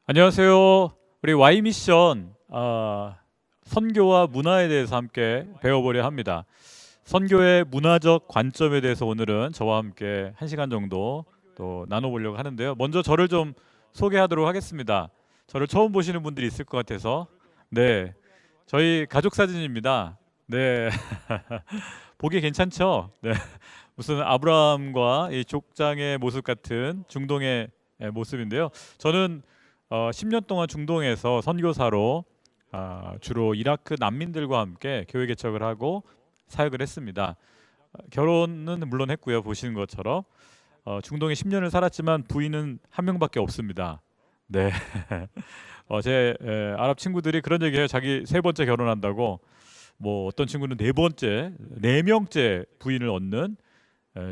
안녕하세요. 우리 Y 미션 선교와 문화에 대해서 함께 배워보려 합니다. 선교의 문화적 관점에 대해서 오늘은 저와 함께 1시간 정도 또 나눠보려고 하는데요. 먼저 저를 좀 소개하도록 하겠습니다. 저를 처음 보시는 분들이 있을 것 같아서 네, 저희 가족 사진입니다. 네, 보기 괜찮죠? 네, 무슨 아브라함과 이 족장의 모습 같은 중동의 모습인데요. 저는 10년 동안 중동에서 선교사로 주로 이라크 난민들과 함께 교회 개척을 하고 사역을 했습니다. 결혼은 물론 했고요. 보시는 것처럼 중동에 10년을 살았지만 부인은 한 명밖에 없습니다. 네, 제 아랍 친구들이 그런 얘기해요. 자기 세 번째 결혼한다고. 뭐 어떤 친구는 네 번째, 네 명째 부인을 얻는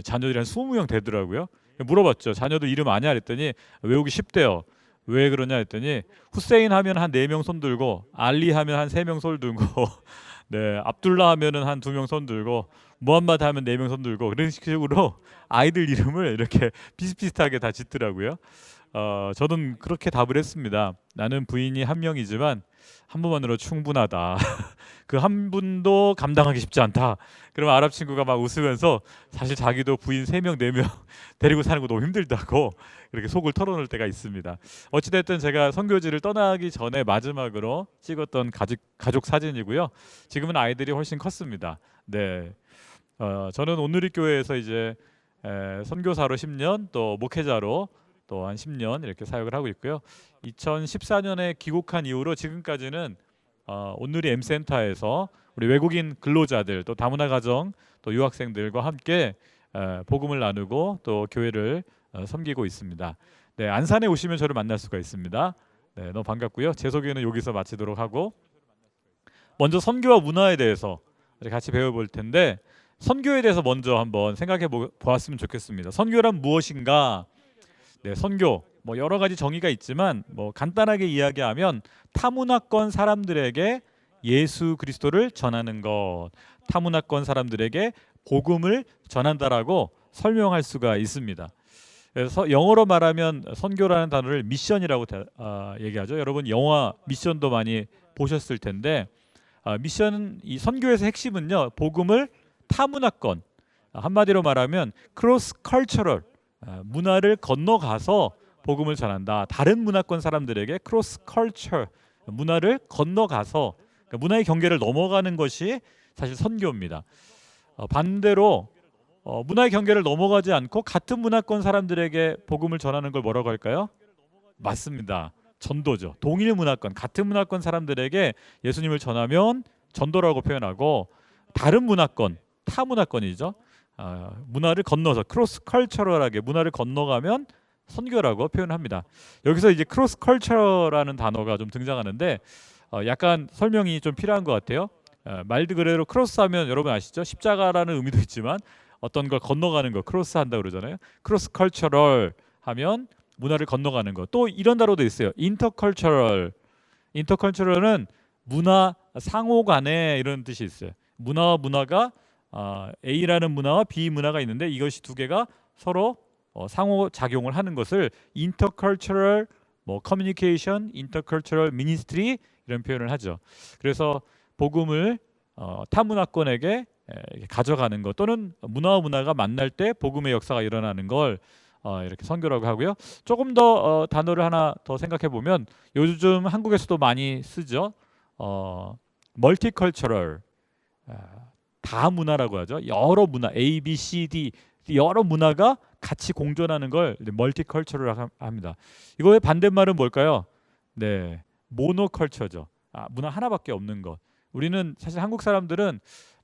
자녀들이 한 20명 되더라고요. 물어봤죠. 자녀들 이름 아냐 그랬더니 외우기 쉽대요. 왜 그러냐 했더니 후세인 하면 한 4명 손 들고, 알리 하면 한 3명 손 들고 네, 압둘라 하면은 한 2명 손 들고, 무함마드 하면 4명 손 들고, 그런 식으로 아이들 이름을 이렇게 비슷비슷하게 다 짓더라고요. 저는 그렇게 답을 했습니다. 나는 부인이 한 명이지만 한 분만으로 충분하다. 그 한 분도 감당하기 쉽지 않다. 그러면 아랍 친구가 막 웃으면서 사실 자기도 부인 3명, 4명 데리고 사는 거 너무 힘들다고 이렇게 속을 털어놓을 때가 있습니다. 어찌됐든 제가 선교지를 떠나기 전에 마지막으로 찍었던 가족 사진이고요. 지금은 아이들이 훨씬 컸습니다. 네, 저는 온누리 교회에서 이제 선교사로 10년, 또 목회자로 또 한 10년 이렇게 사역을 하고 있고요. 2014년에 귀국한 이후로 지금까지는 온누리 M센터에서 우리 외국인 근로자들, 또 다문화 가정, 또 유학생들과 함께 복음을 나누고 또 교회를 섬기고 있습니다. 네, 안산에 오시면 저를 만날 수가 있습니다. 네, 너무 반갑고요. 제 소개는 여기서 마치도록 하고, 먼저 선교와 문화에 대해서 우리 같이 배워볼 텐데, 선교에 대해서 먼저 한번 생각해 보았으면 좋겠습니다. 선교란 무엇인가? 네, 선교 뭐 여러 가지 정의가 있지만 뭐 간단하게 이야기하면 타문화권 사람들에게 예수 그리스도를 전하는 것, 타문화권 사람들에게 복음을 전한다라고 설명할 수가 있습니다. 그래서 영어로 말하면 선교라는 단어를 미션이라고 얘기하죠. 여러분 영화 미션도 많이 보셨을 텐데, 미션은 이 선교에서 핵심은요, 복음을 타문화권, 한마디로 말하면 크로스 컬처럴, 문화를 건너가서 복음을 전한다. 다른 문화권 사람들에게 크로스 컬처, 문화를 건너가서, 그러니까 문화의 경계를 넘어가는 것이 사실 선교입니다. 반대로 문화의 경계를 넘어가지 않고 같은 문화권 사람들에게 복음을 전하는 걸 뭐라고 할까요? 맞습니다. 전도죠. 동일 문화권, 같은 문화권 사람들에게 예수님을 전하면 전도라고 표현하고, 다른 문화권, 타 문화권이죠. 문화를 건너서 크로스 컬처럴하게 문화를 건너가면 선교라고 표현합니다. 여기서 이제 크로스 컬처라는 단어가 좀 등장하는데, 약간 설명이 좀 필요한 것 같아요. 말도 그대로 크로스하면 여러분 아시죠? 십자가라는 의미도 있지만 어떤 걸 건너가는 거 크로스 한다 그러잖아요. 크로스 컬처럴 하면 문화를 건너가는 거. 또 이런 단어도 있어요. 인터컬처럴. 인터컬처럴은 문화 상호 간에 이런 뜻이 있어요. 문화와 문화가 A라는 문화와 B 문화가 있는데 이것이 두 개가 서로 상호 작용을 하는 것을 인터컬처럴 뭐 커뮤니케이션, 인터컬처럴 미니스트리 이런 표현을 하죠. 그래서 복음을 타 문화권에게 가져가는 것, 또는 문화와 문화가 만날 때 복음의 역사가 일어나는 걸 이렇게 선교라고 하고요. 조금 더 단어를 하나 더 생각해 보면 요즘 한국에서도 많이 쓰죠. 멀티컬처럴, 다문화라고 하죠. 여러 문화, A, B, C, D 여러 문화가 같이 공존하는 걸 멀티컬처럴 합니다. 이거의 반대말은 뭘까요? 네, 모노컬처죠. 문화 하나밖에 없는 것. 우리는 사실 한국 사람들은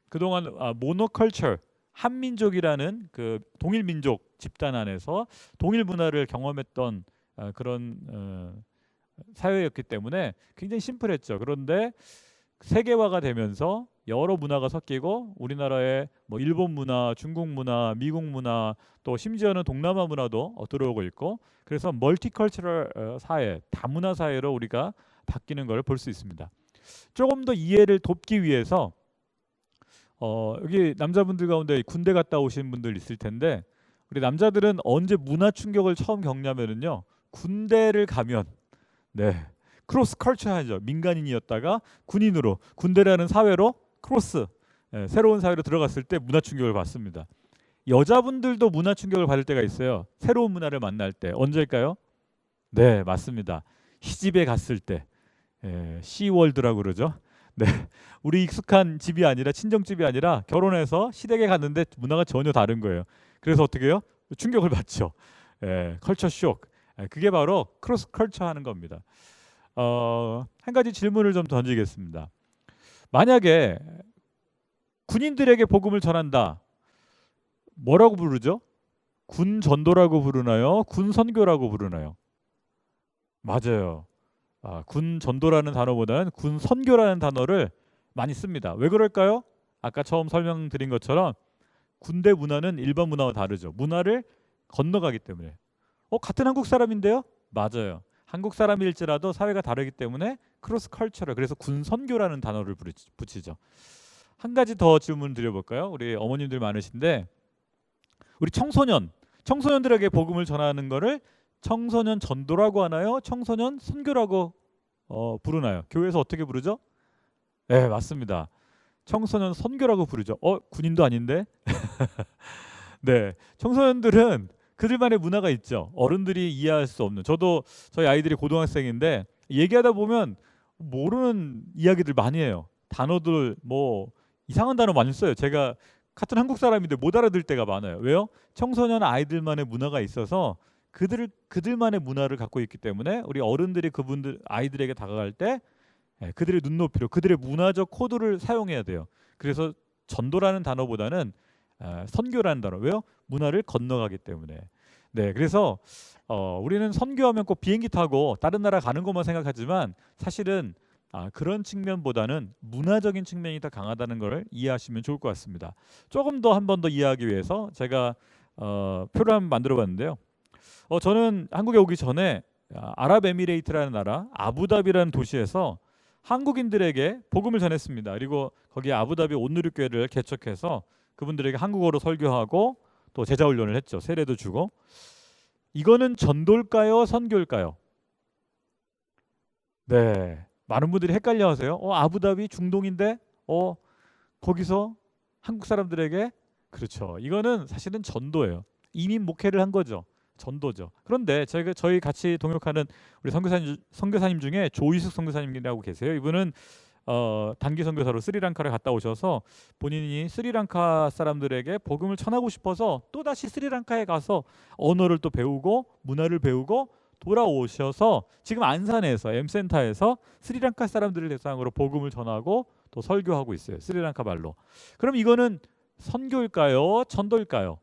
그동안 모노컬처, 한민족이라는 그 동일 민족 집단 안에서 동일 문화를 경험했던 그런 사회였기 때문에 굉장히 심플했죠. 그런데 세계화가 되면서 여러 문화가 섞이고, 우리나라에 뭐 일본 문화, 중국 문화, 미국 문화, 또 심지어는 동남아 문화도 들어오고 있고, 그래서 멀티컬처럴 사회, 다문화 사회로 우리가 바뀌는 걸 볼 수 있습니다. 조금 더 이해를 돕기 위해서 여기 남자분들 가운데 군대 갔다 오신 분들 있을 텐데, 우리 남자들은 언제 문화 충격을 처음 겪냐면은요, 군대를 가면, 네, 크로스 컬처하죠. 민간인이었다가 군인으로, 군대라는 사회로 크로스, 새로운 사회로 들어갔을 때 문화 충격을 받습니다. 여자분들도 문화 충격을 받을 때가 있어요. 새로운 문화를 만날 때. 언제일까요? 네, 맞습니다. 시집에 갔을 때. 시월드라고 그러죠. 네, 우리 익숙한 집이 아니라, 친정집이 아니라 결혼해서 시댁에 갔는데 문화가 전혀 다른 거예요. 그래서 어떻게 해요? 충격을 받죠. 컬처 쇼. 그게 바로 크로스 컬처 하는 겁니다. 한 가지 질문을 좀 던지겠습니다. 만약에 군인들에게 복음을 전한다. 뭐라고 부르죠? 군 전도라고 부르나요? 군 선교라고 부르나요? 맞아요. 군 전도라는 단어보다는 군 선교라는 단어를 많이 씁니다. 왜 그럴까요? 아까 처음 설명드린 것처럼 군대 문화는 일반 문화와 다르죠. 문화를 건너가기 때문에. 같은 한국 사람인데요? 맞아요. 한국 사람일지라도 사회가 다르기 때문에 크로스 컬처럴, 그래서 군 선교라는 단어를 붙이죠. 한 가지 더 질문 드려볼까요? 우리 어머님들 많으신데, 우리 청소년들에게 복음을 전하는 거를 청소년 전도라고 하나요? 청소년 선교라고 부르나요? 교회에서 어떻게 부르죠? 네, 맞습니다. 청소년 선교라고 부르죠. 군인도 아닌데? 네, 청소년들은 그들만의 문화가 있죠. 어른들이 이해할 수 없는. 저도 저희 아이들이 고등학생인데 얘기하다 보면 모르는 이야기들 많이 해요. 단어들 뭐 이상한 단어 많이 써요. 제가 같은 한국 사람인데 못 알아들 때가 많아요. 왜요? 청소년 아이들만의 문화가 있어서 그들만의 문화를 갖고 있기 때문에 우리 어른들이 그분들 아이들에게 다가갈 때 그들의 눈높이로 그들의 문화적 코드를 사용해야 돼요. 그래서 전도라는 단어보다는 선교라는 단어. 왜요? 문화를 건너가기 때문에. 네, 그래서 우리는 선교하면 꼭 비행기 타고 다른 나라 가는 것만 생각하지만 사실은 그런 측면보다는 문화적인 측면이 더 강하다는 걸 이해하시면 좋을 것 같습니다. 조금 더 한 번 더 이해하기 위해서 제가 표를 한번 만들어봤는데요. 저는 한국에 오기 전에 아랍에미레이트라는 나라 아부다비라는 도시에서 한국인들에게 복음을 전했습니다. 그리고 거기에 아부다비 온누리교회를 개척해서 그분들에게 한국어로 설교하고 또 제자 훈련을 했죠. 세례도 주고. 이거는 전도일까요? 선교일까요? 네, 많은 분들이 헷갈려하세요. 아부다비 중동인데 거기서 한국 사람들에게, 그렇죠. 이거는 사실은 전도예요. 이민 목회를 한 거죠. 전도죠. 그런데 저희 같이 동역하는 우리 선교사님 중에 조이숙 선교사님이라고 계세요. 이분은 단기 선교사로 스리랑카를 갔다 오셔서 본인이 스리랑카 사람들에게 복음을 전하고 싶어서 또 다시 스리랑카에 가서 언어를 또 배우고 문화를 배우고 돌아오셔서 지금 안산에서 M센터에서 스리랑카 사람들을 대상으로 복음을 전하고 또 설교하고 있어요. 스리랑카 말로. 그럼 이거는 선교일까요? 전도일까요?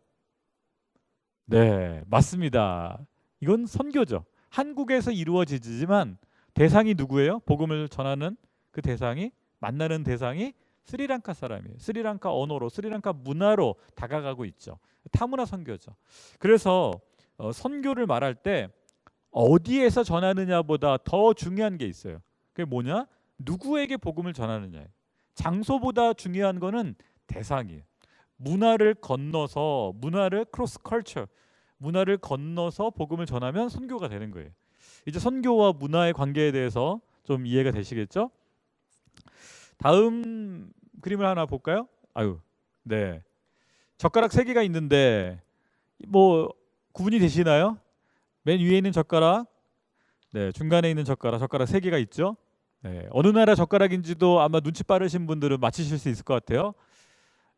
네, 맞습니다. 이건 선교죠. 한국에서 이루어지지만 대상이 누구예요? 복음을 전하는 그 대상이, 만나는 대상이 스리랑카 사람이에요. 스리랑카 언어로, 스리랑카 문화로 다가가고 있죠. 타문화 선교죠. 그래서 선교를 말할 때 어디에서 전하느냐보다 더 중요한 게 있어요. 그게 뭐냐? 누구에게 복음을 전하느냐예요. 장소보다 중요한 거는 대상이에요. 문화를 건너서, 문화를 크로스 컬처, 문화를 건너서 복음을 전하면 선교가 되는 거예요. 이제 선교와 문화의 관계에 대해서 좀 이해가 되시겠죠? 다음 그림을 하나 볼까요? 네. 젓가락 3개가 있는데 뭐 구분이 되시나요? 맨 위에 있는 젓가락, 네, 중간에 있는 젓가락 3개가 있죠? 네, 어느 나라 젓가락인지도 아마 눈치 빠르신 분들은 맞히실 수 있을 것 같아요.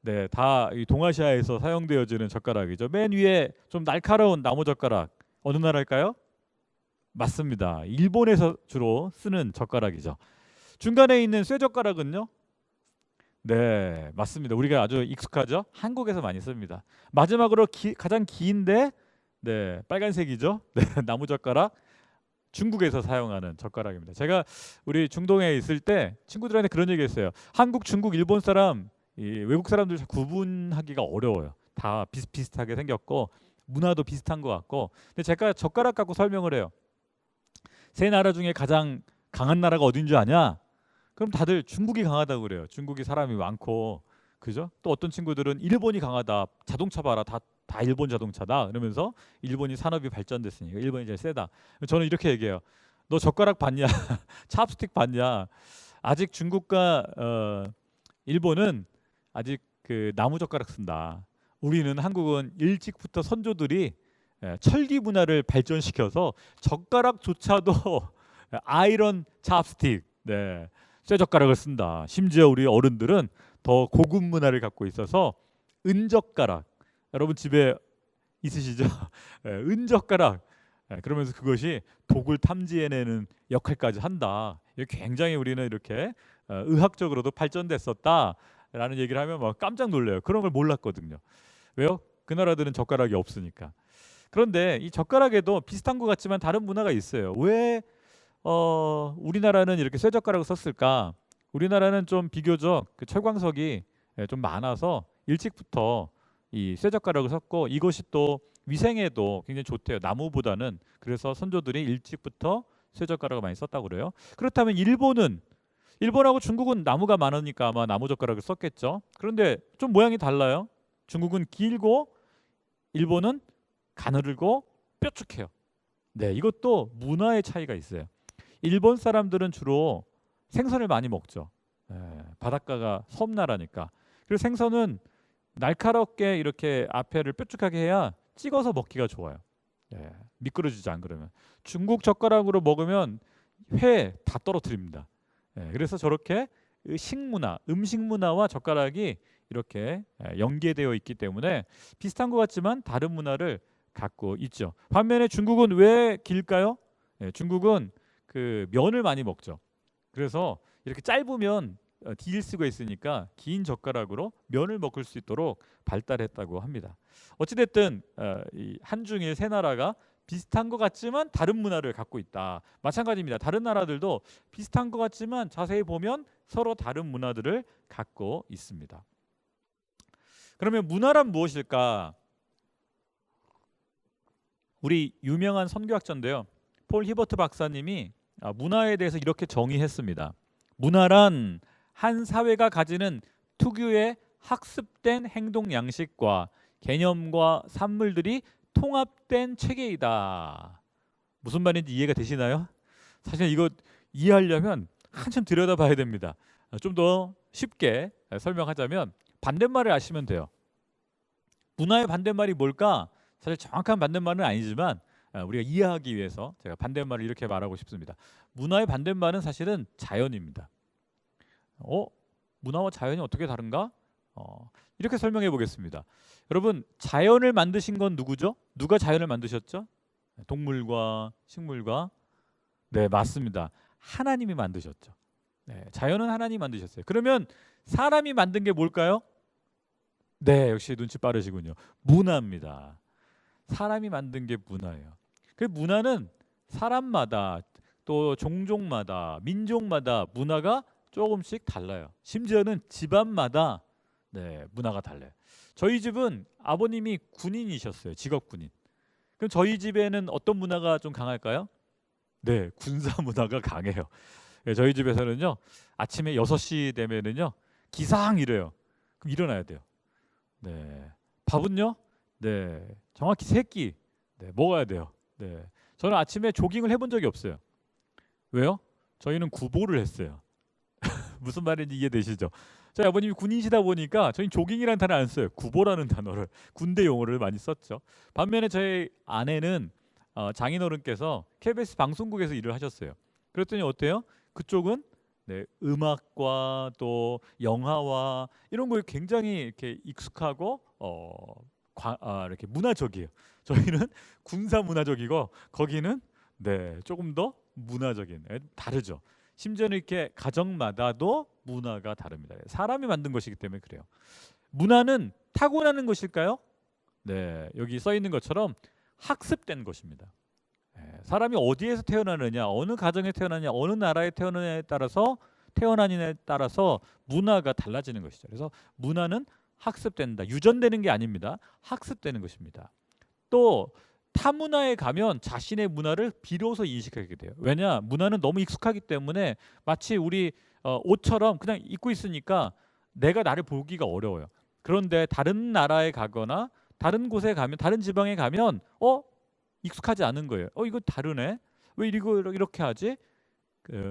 네, 다 이 동아시아에서 사용되어지는 젓가락이죠. 맨 위에 좀 날카로운 나무 젓가락, 어느 나라일까요? 맞습니다. 일본에서 주로 쓰는 젓가락이죠. 중간에 있는 쇠젓가락은요? 네, 맞습니다. 우리가 아주 익숙하죠? 한국에서 많이 씁니다. 마지막으로 가장 긴데, 네, 빨간색이죠? 네, 나무젓가락. 중국에서 사용하는 젓가락입니다. 제가 우리 중동에 있을 때 친구들한테 그런 얘기 했어요. 한국, 중국, 일본 사람, 외국 사람들 구분하기가 어려워요. 다 비슷비슷하게 생겼고 문화도 비슷한 것 같고. 근데 제가 젓가락 갖고 설명을 해요. 3나라 중에 가장 강한 나라가 어딘 줄 아냐? 그럼 다들 중국이 강하다고 그래요. 중국이 사람이 많고, 그죠? 또 어떤 친구들은 일본이 강하다. 자동차 봐라, 다 일본 자동차다. 그러면서 일본이 산업이 발전됐으니까 일본이 제일 세다. 저는 이렇게 얘기해요. 너 젓가락 봤냐? 찹스틱 봤냐? 아직 중국과 일본은 아직 그 나무 젓가락 쓴다. 우리는 한국은 일찍부터 선조들이 철기 문화를 발전시켜서 젓가락조차도 아이런 찹스틱, 네, 쇠 젓가락을 쓴다. 심지어 우리 어른들은 더 고급 문화를 갖고 있어서 은젓가락, 여러분 집에 있으시죠? 은젓가락. 그러면서 그것이 독을 탐지해내는 역할까지 한다. 굉장히 우리는 이렇게 의학적으로도 발전됐었다라는 얘기를 하면 막 깜짝 놀래요. 그런 걸 몰랐거든요. 왜요? 그 나라들은 젓가락이 없으니까. 그런데 이 젓가락에도 비슷한 것 같지만 다른 문화가 있어요. 왜 우리나라는 이렇게 쇠젓가락을 썼을까? 우리나라는 좀 비교적 그 철광석이 좀 많아서 일찍부터 이 쇠젓가락을 썼고, 이것이 또 위생에도 굉장히 좋대요. 나무보다는. 그래서 선조들이 일찍부터 쇠젓가락을 많이 썼다고 그래요. 그렇다면 일본하고 중국은 나무가 많으니까 아마 나무젓가락을 썼겠죠. 그런데 좀 모양이 달라요. 중국은 길고 일본은 가늘고 뾰족해요. 네, 이것도 문화의 차이가 있어요. 일본 사람들은 주로 생선을 많이 먹죠. 바닷가가 섬나라니까. 그리고 생선은 날카롭게 이렇게 앞에를 뾰족하게 해야 찍어서 먹기가 좋아요. 미끄러지지 안 그러면. 중국 젓가락으로 먹으면 회 다 떨어뜨립니다. 그래서 저렇게 식문화, 음식 문화와 젓가락이 이렇게 연계되어 있기 때문에 비슷한 것 같지만 다른 문화를 갖고 있죠. 반면에 중국은 왜 길까요? 중국은 그 면을 많이 먹죠. 그래서 이렇게 짧으면 딜 수가 있으니까 긴 젓가락으로 면을 먹을 수 있도록 발달했다고 합니다. 어찌됐든 이 한중일 세 나라가 비슷한 것 같지만 다른 문화를 갖고 있다. 마찬가지입니다. 다른 나라들도 비슷한 것 같지만 자세히 보면 서로 다른 문화들을 갖고 있습니다. 그러면 문화란 무엇일까? 우리 유명한 선교학자인데요, 폴 히버트 박사님이 문화에 대해서 이렇게 정의했습니다. 문화란 한 사회가 가지는 특유의 학습된 행동 양식과 개념과 산물들이 통합된 체계이다. 무슨 말인지 이해가 되시나요? 사실 이거 이해하려면 한참 들여다봐야 됩니다. 좀 더 쉽게 설명하자면 반대말을 아시면 돼요. 문화의 반대말이 뭘까? 사실 정확한 반대말은 아니지만 우리가 이해하기 위해서 제가 반대말을 이렇게 말하고 싶습니다. 문화의 반대말은 사실은 자연입니다. 문화와 자연이 어떻게 다른가? 이렇게 설명해 보겠습니다. 여러분, 자연을 만드신 건 누구죠? 누가 자연을 만드셨죠? 동물과 식물과. 네, 맞습니다. 하나님이 만드셨죠. 네, 자연은 하나님이 만드셨어요. 그러면 사람이 만든 게 뭘까요? 네, 역시 눈치 빠르시군요. 문화입니다. 사람이 만든 게 문화예요. 그 문화는 사람마다 또 종족마다 민족마다 문화가 조금씩 달라요. 심지어는 집안마다 문화가 달라요. 저희 집은 아버님이 군인이셨어요. 직업 군인. 그럼 저희 집에는 어떤 문화가 좀 강할까요? 네, 군사 문화가 강해요. 저희 집에서는요, 아침에 6시 되면은요, 기상 이래요. 그럼 일어나야 돼요. 네. 밥은요? 네. 정확히 3끼 먹어야 돼요. 네. 저는 아침에 조깅을 해본 적이 없어요. 왜요? 저희는 구보를 했어요. 무슨 말인지 이해되시죠? 저희 아버님이 군인이시다 보니까 저희 조깅이라는 단어를 안 써요. 구보라는 단어를, 군대 용어를 많이 썼죠. 반면에 저희 아내는 장인어른께서 KBS 방송국에서 일을 하셨어요. 그랬더니 어때요? 그쪽은 음악과 또 영화와 이런 거에 굉장히 이렇게 익숙하고 이렇게 문화적이에요. 저희는 군사 문화적이고 거기는 조금 더 문화적인, 다르죠. 심지어는 이렇게 가정마다도 문화가 다릅니다. 사람이 만든 것이기 때문에 그래요. 문화는 타고나는 것일까요? 네, 여기 써 있는 것처럼 학습된 것입니다. 사람이 어디에서 태어나느냐, 어느 가정에 태어나느냐, 어느 나라에 태어나느냐에 따라서 문화가 달라지는 것이죠. 그래서 문화는 학습된다. 유전되는 게 아닙니다. 학습되는 것입니다. 또 타문화에 가면 자신의 문화를 비로소 인식하게 돼요. 왜냐? 문화는 너무 익숙하기 때문에 마치 우리 옷처럼 그냥 입고 있으니까 내가 나를 보기가 어려워요. 그런데 다른 나라에 가거나 다른 곳에 가면, 다른 지방에 가면 익숙하지 않은 거예요. 이거 다르네. 왜 이렇게 하지?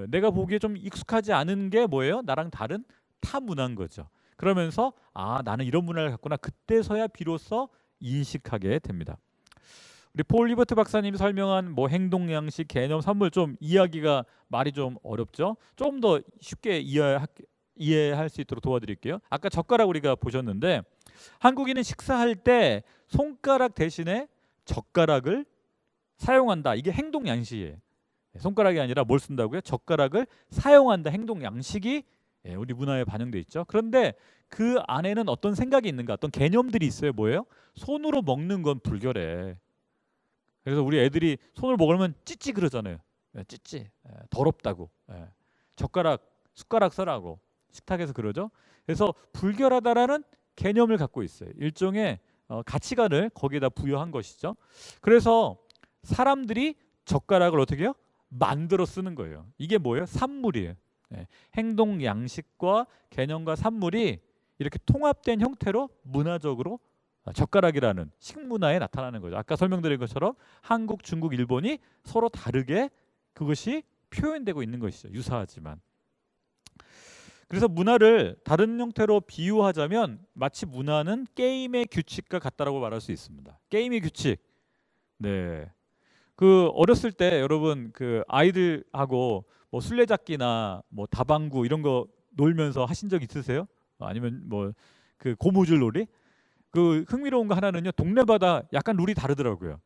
내가 보기에 좀 익숙하지 않은 게 뭐예요? 나랑 다른 타 문화인 거죠. 그러면서 아, 나는 이런 문화를 갖구나. 그때서야 비로소 인식하게 됩니다. 우리 폴 리버트 박사님이 설명한 뭐 행동 양식, 개념, 산물 좀 이야기가 말이 좀 어렵죠. 좀 더 쉽게 이해할 수 있도록 도와드릴게요. 아까 젓가락 우리가 보셨는데 한국인은 식사할 때 손가락 대신에 젓가락을 사용한다. 이게 행동 양식이에요. 손가락이 아니라 뭘 쓴다고요? 젓가락을 사용한다. 행동 양식이 우리 문화에 반영돼 있죠. 그런데 그 안에는 어떤 생각이 있는가? 어떤 개념들이 있어요. 뭐예요? 손으로 먹는 건 불결해. 그래서 우리 애들이 손을 먹으면 찌찌 그러잖아요. 찌찌. 더럽다고. 숟가락 써라고. 식탁에서 그러죠. 그래서 불결하다라는 개념을 갖고 있어요. 일종의 가치관을 거기에다 부여한 것이죠. 그래서 사람들이 젓가락을 어떻게 해요? 만들어 쓰는 거예요. 이게 뭐예요? 산물이에요. 행동 양식과 개념과 산물이 이렇게 통합된 형태로 문화적으로 젓가락이라는 식문화에 나타나는 거죠. 아까 설명드린 것처럼 한국, 중국, 일본이 서로 다르게 그것이 표현되고 있는 것이죠. 유사하지만. 그래서 문화를 다른 형태로 비유하자면 마치 문화는 게임의 규칙과 같다라고 말할 수 있습니다. 게임의 규칙. 네. 그 어렸을 때 여러분 그 아이들하고 뭐 술래잡기나 뭐 다방구 이런 거 놀면서 하신 적 있으세요? 아니면 뭐 그 고무줄 놀이? 그 흥미로운 거 하나는요. 동네마다 약간 룰이 다르더라고요.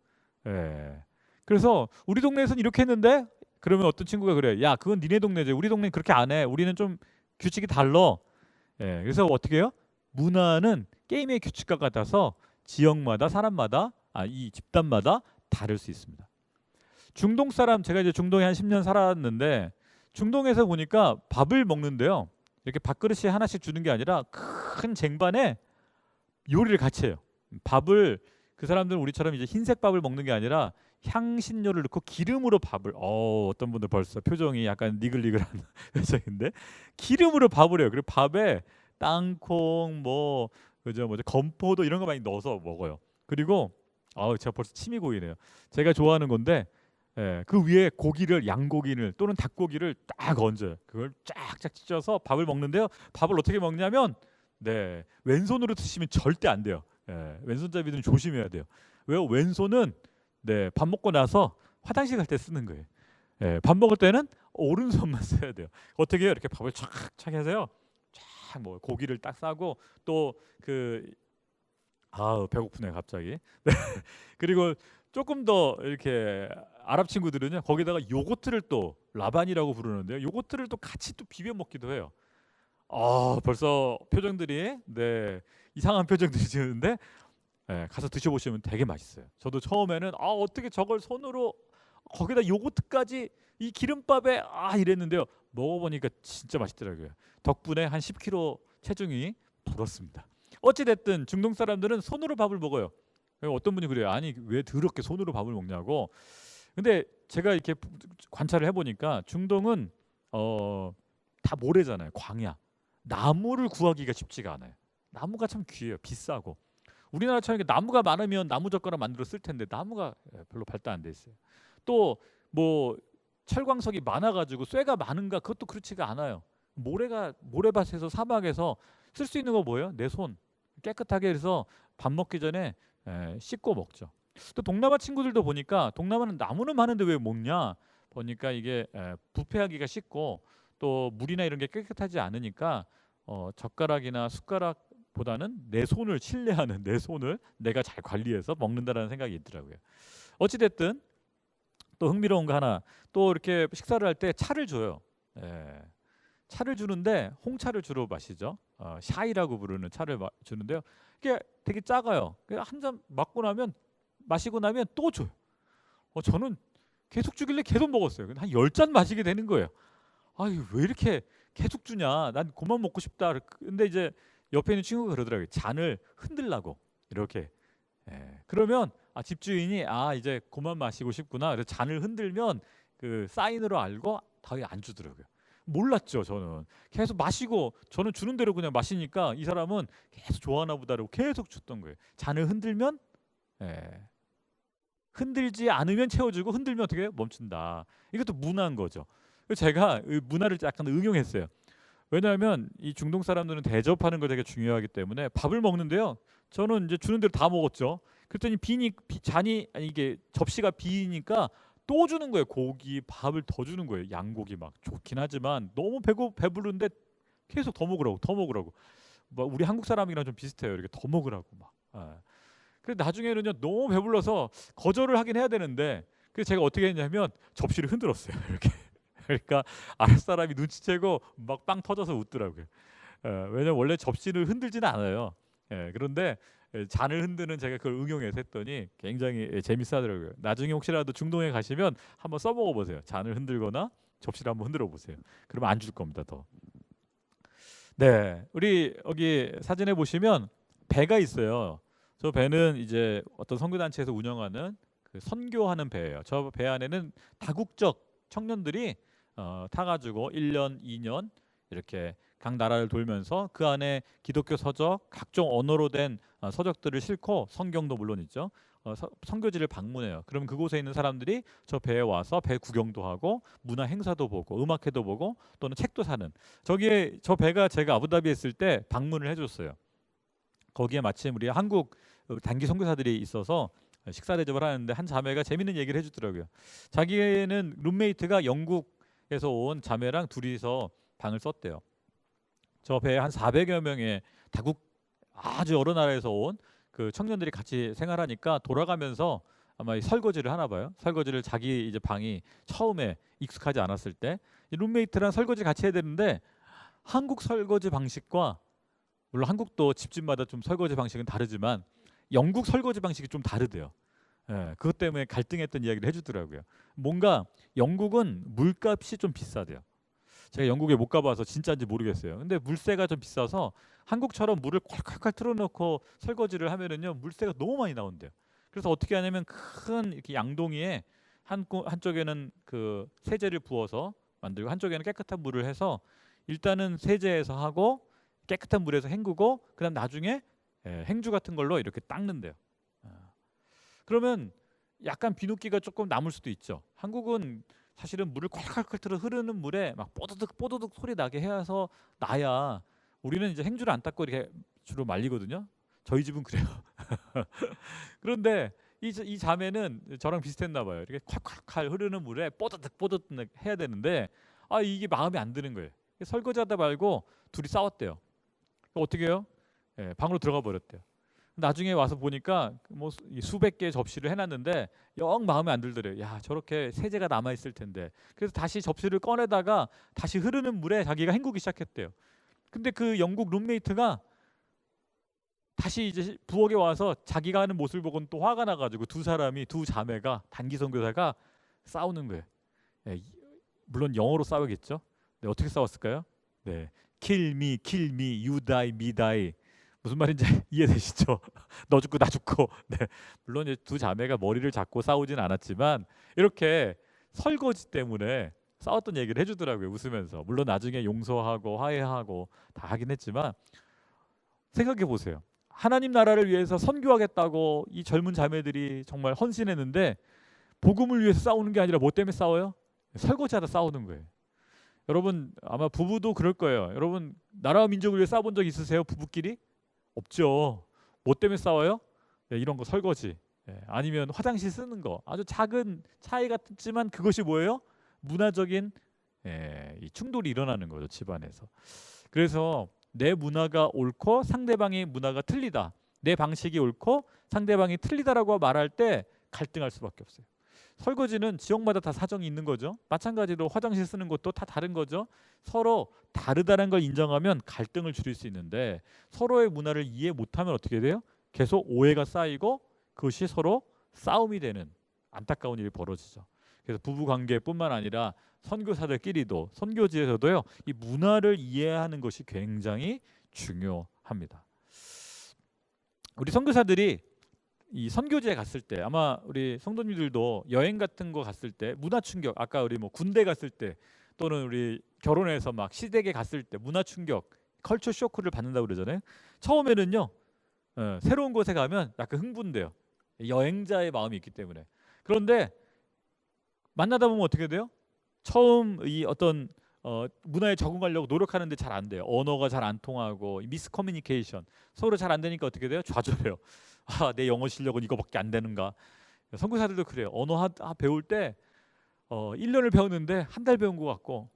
예. 그래서 우리 동네에서는 이렇게 했는데 그러면 어떤 친구가 그래. 야, 그건 니네 동네지. 우리 동네는 그렇게 안 해. 우리는 좀 규칙이 달라. 예. 그래서 어떻게 해요? 문화는 게임의 규칙과 같아서 지역마다 사람마다 이 집단마다 다를 수 있습니다. 중동 사람 제가 이제 중동에 한 10년 살았는데 중동에서 보니까 밥을 먹는데요. 이렇게 밥그릇이 하나씩 주는 게 아니라 큰 쟁반에 요리를 같이 해요. 밥을 그 사람들은 우리처럼 이제 흰색 밥을 먹는 게 아니라 향신료를 넣고 기름으로 밥을 어떤 분들 벌써 표정이 약간 니글니글한 표정인데 기름으로 밥을 해요. 그리고 밥에 땅콩 뭐 그죠 뭐죠 건포도 이런 거 많이 넣어서 먹어요. 그리고 제가 벌써 침이 고이네요. 제가 좋아하는 건데 그 위에 고기를 양고기를 또는 닭고기를 딱 얹어요. 그걸 쫙쫙 찢어서 밥을 먹는데요. 밥을 어떻게 먹냐면 왼손으로 드시면 절대 안 돼요. 왼손잡이들은 조심해야 돼요. 왜요? 왼손은 밥 먹고 나서 화장실 갈 때 쓰는 거예요. 밥 먹을 때는 오른손만 써야 돼요. 어떻게 해요? 이렇게 밥을 촥촥 해서요. 쫙 뭐 고기를 딱 싸고 또 배고프네 갑자기. 그리고 조금 더 이렇게 아랍 친구들은요 거기다가 요거트를 또 라반이라고 부르는데요. 요거트를 또 같이 또 비벼 먹기도 해요. 벌써 표정들이 이상한 표정들이 지는데 가서 드셔보시면 되게 맛있어요. 저도 처음에는 어떻게 저걸 손으로 거기다 요거트까지 이 기름밥에 이랬는데요. 먹어보니까 진짜 맛있더라고요. 덕분에 한 10kg 체중이 불었습니다. 어찌 됐든 중동 사람들은 손으로 밥을 먹어요. 어떤 분이 그래요. 아니 왜 더럽게 손으로 밥을 먹냐고. 근데 제가 이렇게 관찰을 해보니까 중동은 다 모래잖아요. 광야. 나무를 구하기가 쉽지가 않아요. 나무가 참 귀해요. 비싸고. 우리나라처럼 이렇게 나무가 많으면 나무 젓가락 만들어 쓸 텐데 나무가 별로 발달 안 돼 있어요. 또 뭐 철광석이 많아가지고 쇠가 많은가 그것도 그렇지가 않아요. 모래밭에서 사막에서 쓸 수 있는 거 뭐예요? 내 손 깨끗하게 해서 밥 먹기 전에 씻고 먹죠. 또 동남아 친구들도 보니까 동남아는 나무는 많은데 왜 먹냐? 보니까 이게 부패하기가 쉽고 또 물이나 이런 게 깨끗하지 않으니까 젓가락이나 숟가락보다는 내 손을 신뢰하는 내 손을 내가 잘 관리해서 먹는다라는 생각이 있더라고요. 어찌 됐든 또 흥미로운 거 하나 또 이렇게 식사를 할 때 차를 줘요. 차를 주는데 홍차를 주로 마시죠. 샤이라고 부르는 차를 주는데요. 이게 되게 작아요. 한 잔 마시고 나면 또 줘요. 저는 계속 주길래 계속 먹었어요. 한 10잔 마시게 되는 거예요. 왜 이렇게 계속 주냐? 난 그만 먹고 싶다. 근데 이제 옆에 있는 친구가 그러더라고요. 잔을 흔들라고 이렇게. 그러면 집주인이 이제 그만 마시고 싶구나. 그래서 잔을 흔들면 그 사인으로 알고 더 안 주더라고요. 몰랐죠. 저는 계속 마시고 저는 주는 대로 그냥 마시니까 이 사람은 계속 좋아하나 보다라고 계속 줬던 거예요. 잔을 흔들면 흔들지 않으면 채워주고 흔들면 어떻게 해요? 멈춘다. 이것도 문화인 거죠. 그래서 제가 이 문화를 약간 응용했어요. 왜냐하면 이 중동 사람들은 대접하는 걸 되게 중요하기 때문에 밥을 먹는데요. 저는 이제 주는 대로 다 먹었죠. 그랬더니 잔이 아니 이게 접시가 비니까 또 주는 거예요. 고기, 밥을 더 주는 거예요. 양고기 막 좋긴 하지만 너무 배부른데 계속 더 먹으라고, 더 먹으라고. 막 우리 한국 사람이랑 좀 비슷해요. 이렇게 더 먹으라고 막. 아. 그래서 나중에는요 너무 배불러서 거절을 하긴 해야 되는데 그래서 제가 어떻게 했냐면 접시를 흔들었어요. 이렇게. 그러니까 아랫사람이 눈치채고 막 빵 터져서 웃더라고요. 왜냐면 원래 접시를 흔들지는 않아요. 그런데 잔을 흔드는 제가 그걸 응용해서 했더니 굉장히 재밌어하더라고요. 나중에 혹시라도 중동에 가시면 한번 써먹어 보세요. 잔을 흔들거나 접시를 한번 흔들어 보세요. 그러면 안 줄 겁니다. 더. 네, 우리 여기 사진에 보시면 배가 있어요. 저 배는 이제 어떤 선교단체에서 운영하는 그 선교하는 배예요. 저 배 안에는 다국적 청년들이 타가지고 1년, 2년 이렇게 각 나라를 돌면서 그 안에 기독교 서적, 각종 언어로 된 서적들을 싣고 성경도 물론 있죠. 선교지를 방문해요. 그럼 그곳에 있는 사람들이 저 배에 와서 배 구경도 하고 문화 행사도 보고 음악회도 보고 또는 책도 사는 저기에 저 배가 제가 아부다비에 있을 때 방문을 해줬어요. 거기에 마침 우리 한국 단기 선교사들이 있어서 식사 대접을 하는데 한 자매가 재밌는 얘기를 해주더라고요. 자기는 룸메이트가 영국에서 온 자매랑 둘이서 방을 썼대요. 저 배에 한 400여 명의 다국 아주 여러 나라에서 온 그 청년들이 같이 생활하니까 돌아가면서 아마 이 설거지를 하나 봐요. 설거지를 자기 이제 방이 처음에 익숙하지 않았을 때 룸메이트랑 설거지 같이 해야 되는데 한국 설거지 방식과 물론 한국도 집집마다 좀 설거지 방식은 다르지만 영국 설거지 방식이 좀 다르대요. 그것 때문에 갈등했던 이야기를 해주더라고요. 뭔가 영국은 물값이 좀 비싸대요. 제가 영국에 못 가봐서 진짜인지 모르겠어요. 근데 물세가 좀 비싸서 한국처럼 물을 콸콸콸 틀어놓고 설거지를 하면은요 물세가 너무 많이 나온대요. 그래서 어떻게 하냐면 큰 이렇게 양동이에 한쪽에는 그 세제를 부어서 만들고 한쪽에는 깨끗한 물을 해서 일단은 세제해서 하고 깨끗한 물에서 헹구고 그다음 나중에 행주 같은 걸로 이렇게 닦는데요. 그러면 약간 비눗기가 조금 남을 수도 있죠. 한국은 사실은 물을 콸콸콸 틀어 흐르는 물에 막 뽀드득 뽀드득 소리 나게 해서 나야 우리는 이제 행주를 안 닦고 이렇게 주로 말리거든요. 저희 집은 그래요. 그런데 이 자매는 저랑 비슷했나 봐요. 이렇게 콸콸콸 흐르는 물에 뽀드득 뽀드득 해야 되는데 이게 마음에 안 드는 거예요. 설거지하다 말고 둘이 싸웠대요. 어떻게 해요? 방으로 들어가 버렸대요. 나중에 와서 보니까 뭐 수백 개의 접시를 해놨는데 영 마음에 안 들더래요. 야 저렇게 세제가 남아 있을 텐데. 그래서 다시 접시를 꺼내다가 다시 흐르는 물에 자기가 헹구기 시작했대요. 근데 그 영국 룸메이트가 다시 이제 부엌에 와서 자기가 하는 모습을 보고는 또 화가 나가지고 두 자매가 단기 선교사가 싸우는 거예요. 물론 영어로 싸우겠죠. 네, 어떻게 싸웠을까요? 네, kill me, you die, me die. 무슨 말인지 이해되시죠? 너 죽고 나 죽고. 네, 물론 이제 두 자매가 머리를 잡고 싸우진 않았지만 이렇게 설거지 때문에 싸웠던 얘기를 해주더라고요. 웃으면서. 물론 나중에 용서하고 화해하고 다 하긴 했지만 생각해 보세요. 하나님 나라를 위해서 선교하겠다고 이 젊은 자매들이 정말 헌신했는데 복음을 위해서 싸우는 게 아니라 뭐 때문에 싸워요? 설거지하다 싸우는 거예요. 여러분 아마 부부도 그럴 거예요. 여러분 나라와 민족을 위해 싸워본 적 있으세요? 부부끼리? 없죠. 뭐 때문에 싸워요? 이런 거 설거지. 아니면 화장실 쓰는 거. 아주 작은 차이 같지만 그것이 뭐예요? 문화적인 이 충돌이 일어나는 거죠. 집안에서. 그래서 내 문화가 옳고 상대방의 문화가 틀리다. 내 방식이 옳고 상대방이 틀리다라고 말할 때 갈등할 수밖에 없어요. 설거지는 지역마다 다 사정이 있는 거죠. 마찬가지로 화장실 쓰는 것도 다 다른 거죠. 서로 다르다는 걸 인정하면 갈등을 줄일 수 있는데 서로의 문화를 이해 못하면 어떻게 돼요? 계속 오해가 쌓이고 그것이 서로 싸움이 되는 안타까운 일이 벌어지죠. 그래서 부부 관계뿐만 아니라 선교사들끼리도 선교지에서도요. 이 문화를 이해하는 것이 굉장히 중요합니다. 우리 선교사들이 이 선교지에 갔을 때 아마 우리 성도님들도 여행 같은 거 갔을 때 문화 충격 아까 우리 뭐 군대 갔을 때 또는 우리 결혼해서 막 시댁에 갔을 때 문화 충격 컬처 쇼크를 받는다고 그러잖아요. 처음에는요 새로운 곳에 가면 약간 흥분돼요. 여행자의 마음이 있기 때문에 그런데 만나다 보면 어떻게 돼요? 처음 이 어떤 문화에 적응하려고 노력하는데 잘 안 돼요. 언어가 잘 안 통하고 미스커뮤니케이션, 서로 잘 안 되니까 어떻게 돼요? 좌절해요. 아, 내 영어 실력은 이거밖에 안 되는가? 선교사들도 그래요. 언어 배울 때 1년을 배웠는데 한 달 배운 것 같고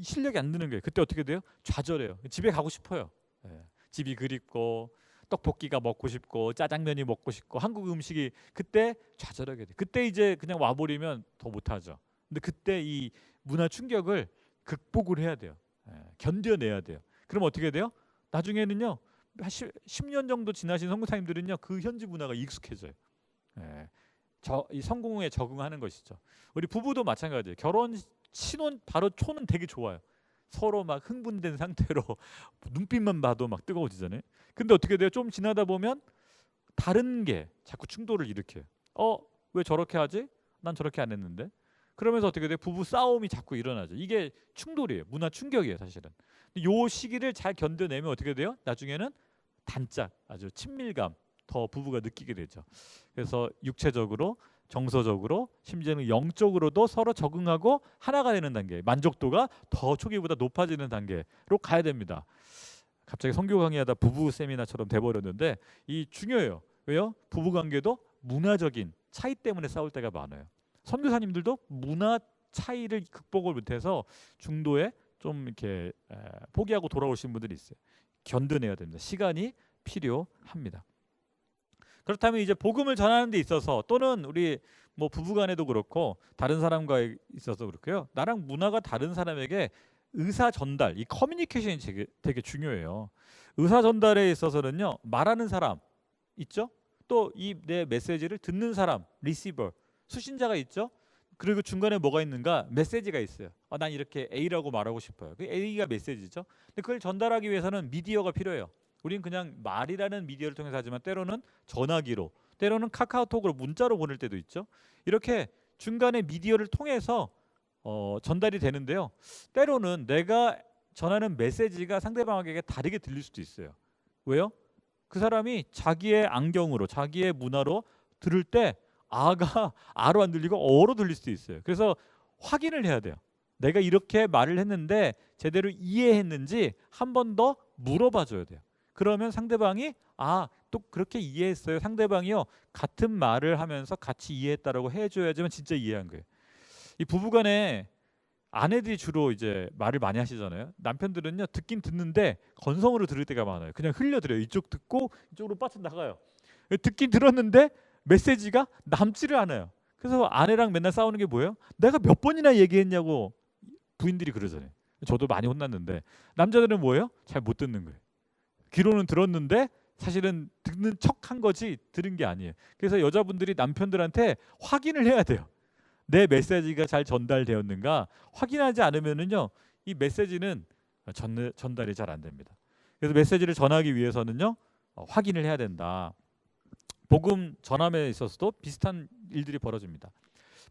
실력이 안 느는 거예요. 그때 어떻게 돼요? 좌절해요. 집에 가고 싶어요. 예. 집이 그립고 떡볶이가 먹고 싶고 짜장면이 먹고 싶고 한국 음식이, 그때 좌절하게 돼. 그때 이제 그냥 와버리면 더 못하죠. 근데 그때 이 문화 충격을 극복을 해야 돼요. 예. 견뎌내야 돼요. 그럼 어떻게 돼요? 나중에는요, 10년 정도 지나신 선교사님들은요, 그 현지 문화가 익숙해져요. 예. 이 성공에 적응하는 것이죠. 우리 부부도 마찬가지예요. 결혼 신혼 바로 초는 되게 좋아요. 서로 막 흥분된 상태로 눈빛만 봐도 막 뜨거워지잖아요. 근데 어떻게 돼요? 좀 지나다 보면 다른 게 자꾸 충돌을 일으켜요. 왜 저렇게 하지? 난 저렇게 안 했는데. 그러면서 어떻게 돼요? 부부 싸움이 자꾸 일어나죠. 이게 충돌이에요. 문화 충격이에요, 사실은. 요 시기를 잘 견뎌내면 어떻게 돼요? 나중에는 단짝, 아주 친밀감 더 부부가 느끼게 되죠. 그래서 육체적으로, 정서적으로, 심지어는 영적으로도 서로 적응하고 하나가 되는 단계, 만족도가 더 초기보다 높아지는 단계로 가야 됩니다. 갑자기 선교 강의하다 부부 세미나처럼 돼버렸는데 이 중요해요. 왜요? 부부 관계도 문화적인 차이 때문에 싸울 때가 많아요. 선교사님들도 문화 차이를 극복을 못해서 중도에 좀 이렇게 포기하고 돌아오신 분들이 있어요. 견뎌내야 됩니다. 시간이 필요합니다. 그렇다면 이제 복음을 전하는 데 있어서, 또는 우리 뭐 부부간에도 그렇고 다른 사람과 있어서 그렇고요, 나랑 문화가 다른 사람에게 의사 전달, 이 커뮤니케이션이 되게 중요해요. 의사 전달에 있어서는요, 말하는 사람 있죠? 또 이 내 메시지를 듣는 사람, 리시버, 수신자가 있죠? 그리고 중간에 뭐가 있는가? 메시지가 있어요. 난 이렇게 A라고 말하고 싶어요. 그 A가 메시지죠. 근데 그걸 전달하기 위해서는 미디어가 필요해요. 우린 그냥 말이라는 미디어를 통해서 하지만 때로는 전화기로, 때로는 카카오톡으로 문자로 보낼 때도 있죠. 이렇게 중간에 미디어를 통해서 전달이 되는데요. 때로는 내가 전하는 메시지가 상대방에게 다르게 들릴 수도 있어요. 왜요? 그 사람이 자기의 안경으로, 자기의 문화로 들을 때 아가 아로 안 들리고 어로 들릴 수도 있어요. 그래서 확인을 해야 돼요. 내가 이렇게 말을 했는데 제대로 이해했는지 한 번 더 물어봐 줘야 돼요. 그러면 상대방이 또 그렇게 이해했어요. 상대방이요, 같은 말을 하면서 같이 이해했다라고 해줘야지만 진짜 이해한 거예요. 이 부부간에 아내들이 주로 이제 말을 많이 하시잖아요. 남편들은요, 듣긴 듣는데 건성으로 들을 때가 많아요. 그냥 흘려들어요. 이쪽 듣고 이쪽으로 빠져나가요. 듣긴 들었는데 메시지가 남지를 않아요. 그래서 아내랑 맨날 싸우는 게 뭐예요? 내가 몇 번이나 얘기했냐고 부인들이 그러잖아요. 저도 많이 혼났는데, 남자들은 뭐예요? 잘 못 듣는 거예요. 귀로는 들었는데 사실은 듣는 척한 거지 들은 게 아니에요. 그래서 여자분들이 남편들한테 확인을 해야 돼요. 내 메시지가 잘 전달되었는가 확인하지 않으면은요, 이 메시지는 전달이 잘 안 됩니다. 그래서 메시지를 전하기 위해서는요, 확인을 해야 된다. 복음 전함에 있어서도 비슷한 일들이 벌어집니다.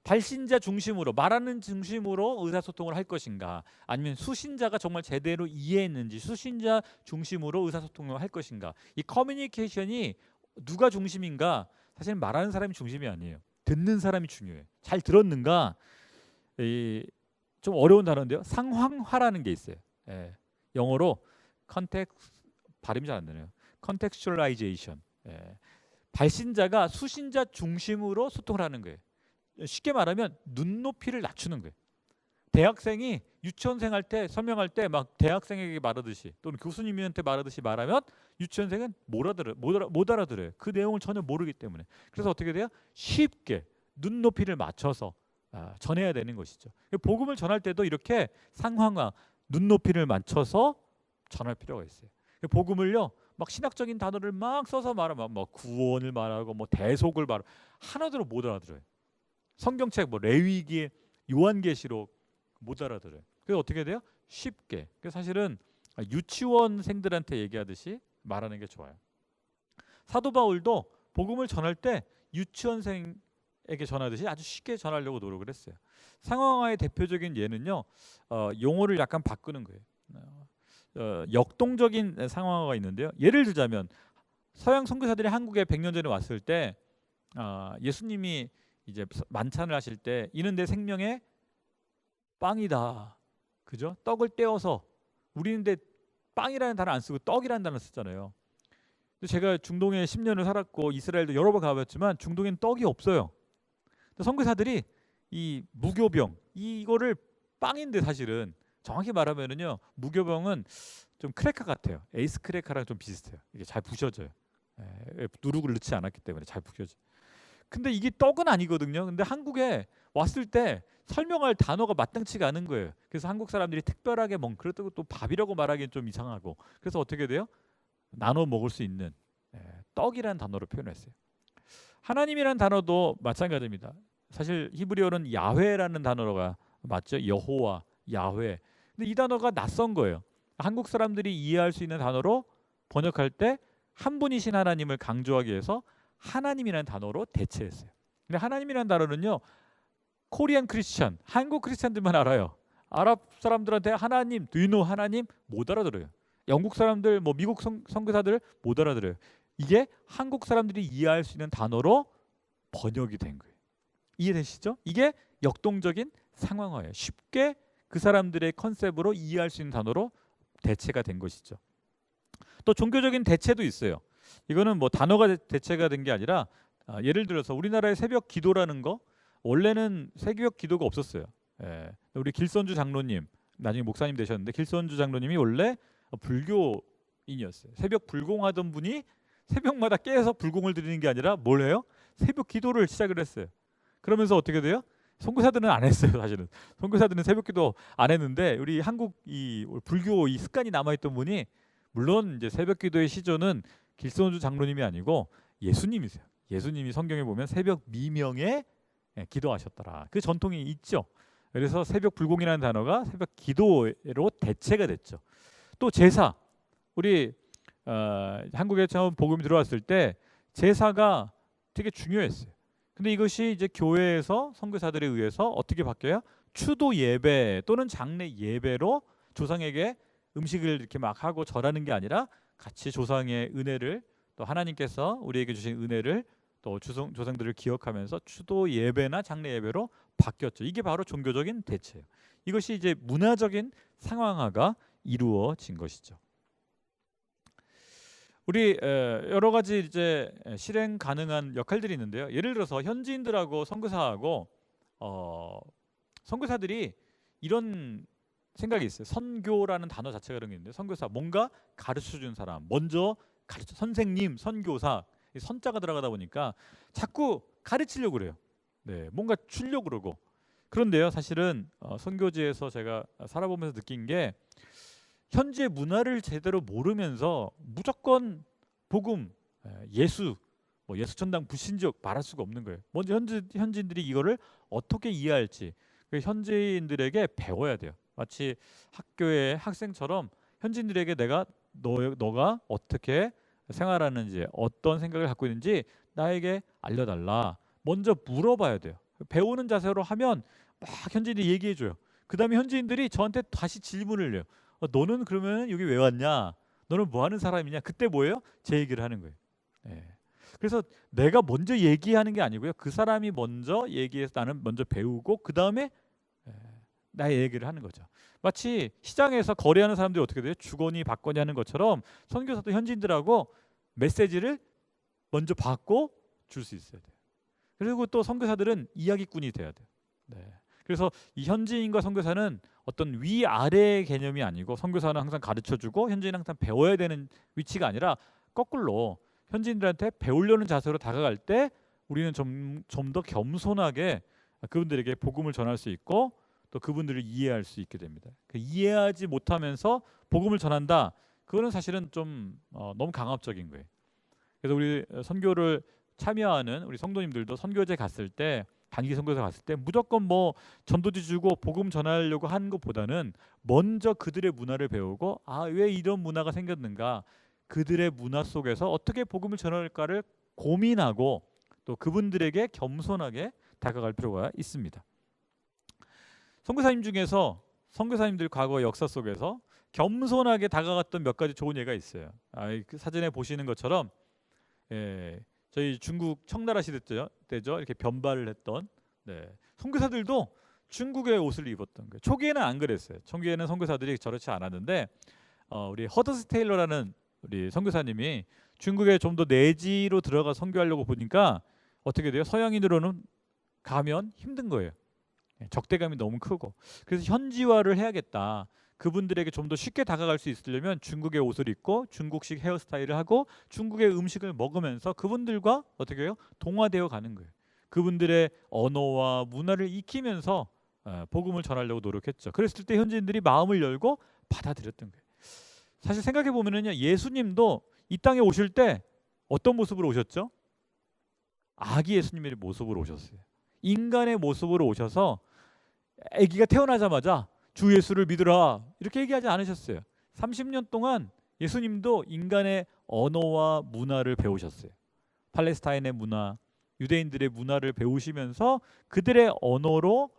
발신자 중심으로, 말하는 중심으로 의사소통을 할 것인가, 아니면 수신자가 정말 제대로 이해했는지 수신자 중심으로 의사소통을 할 것인가. 이 커뮤니케이션이 누가 중심인가? 사실 말하는 사람이 중심이 아니에요. 듣는 사람이 중요해요. 잘 들었는가? 좀 어려운 단어인데요, 상황화라는 게 있어요. 영어로 발음이 잘 안 되네요. contextualization. 발신자가 수신자 중심으로 소통을 하는 거예요. 쉽게 말하면 눈높이를 낮추는 거예요. 대학생이 유치원생 할 때 설명할 때 막 대학생에게 말하듯이, 또는 교수님한테 말하듯이 말하면 유치원생은 못 알아들어요. 그 내용을 전혀 모르기 때문에. 그래서 어떻게 돼요? 쉽게 눈높이를 맞춰서 전해야 되는 것이죠. 복음을 전할 때도 이렇게 상황화, 눈높이를 맞춰서 전할 필요가 있어요. 복음을요, 막 신학적인 단어를 막 써서 말하면 뭐 구원을 말하고 뭐 대속을 말하고 하나도 못 알아들어요. 성경책 뭐 레위기, 요한계시록 못 알아들어요. 그래서 어떻게 돼요? 쉽게. 그래서 사실은 유치원생들한테 얘기하듯이 말하는 게 좋아요. 사도 바울도 복음을 전할 때 유치원생에게 전하듯이 아주 쉽게 전하려고 노력을 했어요. 상황화의 대표적인 예는요, 용어를 약간 바꾸는 거예요. 역동적인 상황화가 있는데요. 예를 들자면 서양 선교사들이 한국에 100년 전에 왔을 때 예수님이 이제 만찬을 하실 때 이는 내 생명의 빵이다. 그죠? 떡을 떼어서 우리는 근데 빵이라는 단어 안 쓰고 떡이라는 단어 쓰잖아요. 근데 제가 중동에 10년을 살았고 이스라엘도 여러 번 가봤지만 중동엔 떡이 없어요. 선교사들이 이 무교병 이거를 빵인데 사실은 정확히 말하면은요 무교병은 좀 크래커 같아요. 에이스 크래커랑 좀 비슷해요. 이게 잘 부셔져요. 누룩을 넣지 않았기 때문에 잘 부셔져. 근데 이게 떡은 아니거든요. 근데 한국에 왔을 때 설명할 단어가 마땅치가 않은 거예요. 그래서 한국 사람들이 특별하게 그렇다고 또 밥이라고 말하기엔 좀 이상하고 그래서 어떻게 돼요? 나눠 먹을 수 있는 떡이라는 단어로 표현했어요. 하나님이라는 단어도 마찬가지입니다. 사실 히브리어는 야훼라는 단어가 맞죠? 여호와, 야훼. 근데 이 단어가 낯선 거예요. 한국 사람들이 이해할 수 있는 단어로 번역할 때 한 분이신 하나님을 강조하기 위해서 하나님이라는 단어로 대체했어요. 근데 하나님이라는 단어는요, 코리안 크리스찬, 한국 크리스찬들만 알아요. 아랍 사람들한테 하나님, do you know 하나님 못 알아들어요. 영국 사람들, 뭐 미국 선교사들 못 알아들어요. 이게 한국 사람들이 이해할 수 있는 단어로 번역이 된 거예요. 이해되시죠? 이게 역동적인 상황화예요. 쉽게 그 사람들의 컨셉으로 이해할 수 있는 단어로 대체가 된 것이죠. 또 종교적인 대체도 있어요. 이거는 뭐 단어가 대체가 된 게 아니라 예를 들어서 우리나라의 새벽 기도라는 거 원래는 새벽 기도가 없었어요. 우리 길선주 장로님 나중에 목사님 되셨는데 길선주 장로님이 원래 불교인이었어요. 새벽 불공하던 분이 새벽마다 깨서 불공을 드리는 게 아니라 뭘 해요? 새벽 기도를 시작을 했어요. 그러면서 어떻게 돼요? 선교사들은 안 했어요. 사실은 선교사들은 새벽기도 안 했는데 우리 한국 이 불교 이 습관이 남아있던 분이 물론 이제 새벽기도의 시조는 길선주 장로님이 아니고 예수님이세요. 예수님이 성경에 보면 새벽 미명에 기도하셨더라. 그 전통이 있죠. 그래서 새벽 불공이라는 단어가 새벽 기도로 대체가 됐죠. 또 제사 우리 한국에 처음 복음이 들어왔을 때 제사가 되게 중요했어요. 근데 이것이 이제 교회에서 선교사들에 의해서 어떻게 바뀌어요? 추도 예배 또는 장례 예배로 조상에게 음식을 이렇게 막 하고 절하는 게 아니라 같이 조상의 은혜를 또 하나님께서 우리에게 주신 은혜를 또 조상들을 기억하면서 추도 예배나 장례 예배로 바뀌었죠. 이게 바로 종교적인 대체예요. 이것이 이제 문화적인 상황화가 이루어진 것이죠. 우리 여러 가지 이제 실행 가능한 역할들이 있는데요. 예를 들어서 현지인들하고 선교사하고 선교사들이 이런 생각이 있어요. 선교라는 단어 자체가 그런 게 있는데 선교사 뭔가 가르쳐준 사람 먼저 가르쳐 선생님 선교사 선자가 들어가다 보니까 자꾸 가르치려고 그래요. 네, 뭔가 주려고 그러고 그런데요. 사실은 선교지에서 제가 살아보면서 느낀 게 현지의 문화를 제대로 모르면서 무조건 복음, 예수, 뭐 예수천당 불신적 말할 수가 없는 거예요. 먼저 현지인들이 이거를 어떻게 이해할지 현지인들에게 배워야 돼요. 마치 학교의 학생처럼 현지인들에게 내가 너가 어떻게 생활하는지 어떤 생각을 갖고 있는지 나에게 알려달라. 먼저 물어봐야 돼요. 배우는 자세로 하면 막 현지인들이 얘기해줘요. 그 다음에 현지인들이 저한테 다시 질문을 해요. 너는 그러면 여기 왜 왔냐? 너는 뭐 하는 사람이냐? 그때 뭐예요? 제 얘기를 하는 거예요. 그래서 내가 먼저 얘기하는 게 아니고요. 그 사람이 먼저 얘기해서 나는 먼저 배우고 그 다음에 나의 얘기를 하는 거죠. 마치 시장에서 거래하는 사람들이 어떻게 돼요? 주거니 받거니 하는 것처럼 선교사도 현지인들하고 메시지를 먼저 받고 줄 수 있어야 돼요. 그리고 또 선교사들은 이야기꾼이 돼야 돼요. 그래서 이 현지인과 선교사는 어떤 위아래 개념이 아니고 선교사는 항상 가르쳐주고 현지인은 항상 배워야 되는 위치가 아니라 거꾸로 현지인들한테 배우려는 자세로 다가갈 때 우리는 좀 더 겸손하게 그분들에게 복음을 전할 수 있고 또 그분들을 이해할 수 있게 됩니다. 이해하지 못하면서 복음을 전한다. 그거는 사실은 좀 너무 강압적인 거예요. 그래서 우리 선교를 참여하는 우리 성도님들도 선교제 갔을 때 단기 선교사 갔을 때 무조건 뭐 전도지 주고 복음 전하려고 하는 것보다는 먼저 그들의 문화를 배우고 왜 이런 문화가 생겼는가 그들의 문화 속에서 어떻게 복음을 전할까를 고민하고 또 그분들에게 겸손하게 다가갈 필요가 있습니다. 선교사님 중에서 선교사님들 과거 역사 속에서 겸손하게 다가갔던 몇 가지 좋은 예가 있어요. 그 사진에 보시는 것처럼 저희 중국 청나라 시대 때죠. 이렇게 변발을 했던 네. 선교사들도 중국의 옷을 입었던 거예요. 초기에는 안 그랬어요. 초기에는 선교사들이 저렇지 않았는데 우리 허더스 테일러라는 우리 선교사님이 중국에 좀 더 내지로 들어가 선교하려고 보니까 어떻게 돼요? 서양인으로는 가면 힘든 거예요. 적대감이 너무 크고. 그래서 현지화를 해야겠다. 그분들에게 좀 더 쉽게 다가갈 수 있으려면 중국의 옷을 입고 중국식 헤어스타일을 하고 중국의 음식을 먹으면서 그분들과 어떻게 해요? 동화되어 가는 거예요. 그분들의 언어와 문화를 익히면서 복음을 전하려고 노력했죠. 그랬을 때 현지인들이 마음을 열고 받아들였던 거예요. 사실 생각해 보면은요, 예수님도 이 땅에 오실 때 어떤 모습으로 오셨죠? 아기 예수님의 모습으로 오셨어요. 인간의 모습으로 오셔서 아기가 태어나자마자 주 예수를 믿으라 이렇게 얘기하지 않으셨어요. 30년 동안 예수님도 인간의 언어와 문화를 배우셨어요. 팔레스타인의 문화, 유대인들의 문화를 배우시면서 그들의 언어로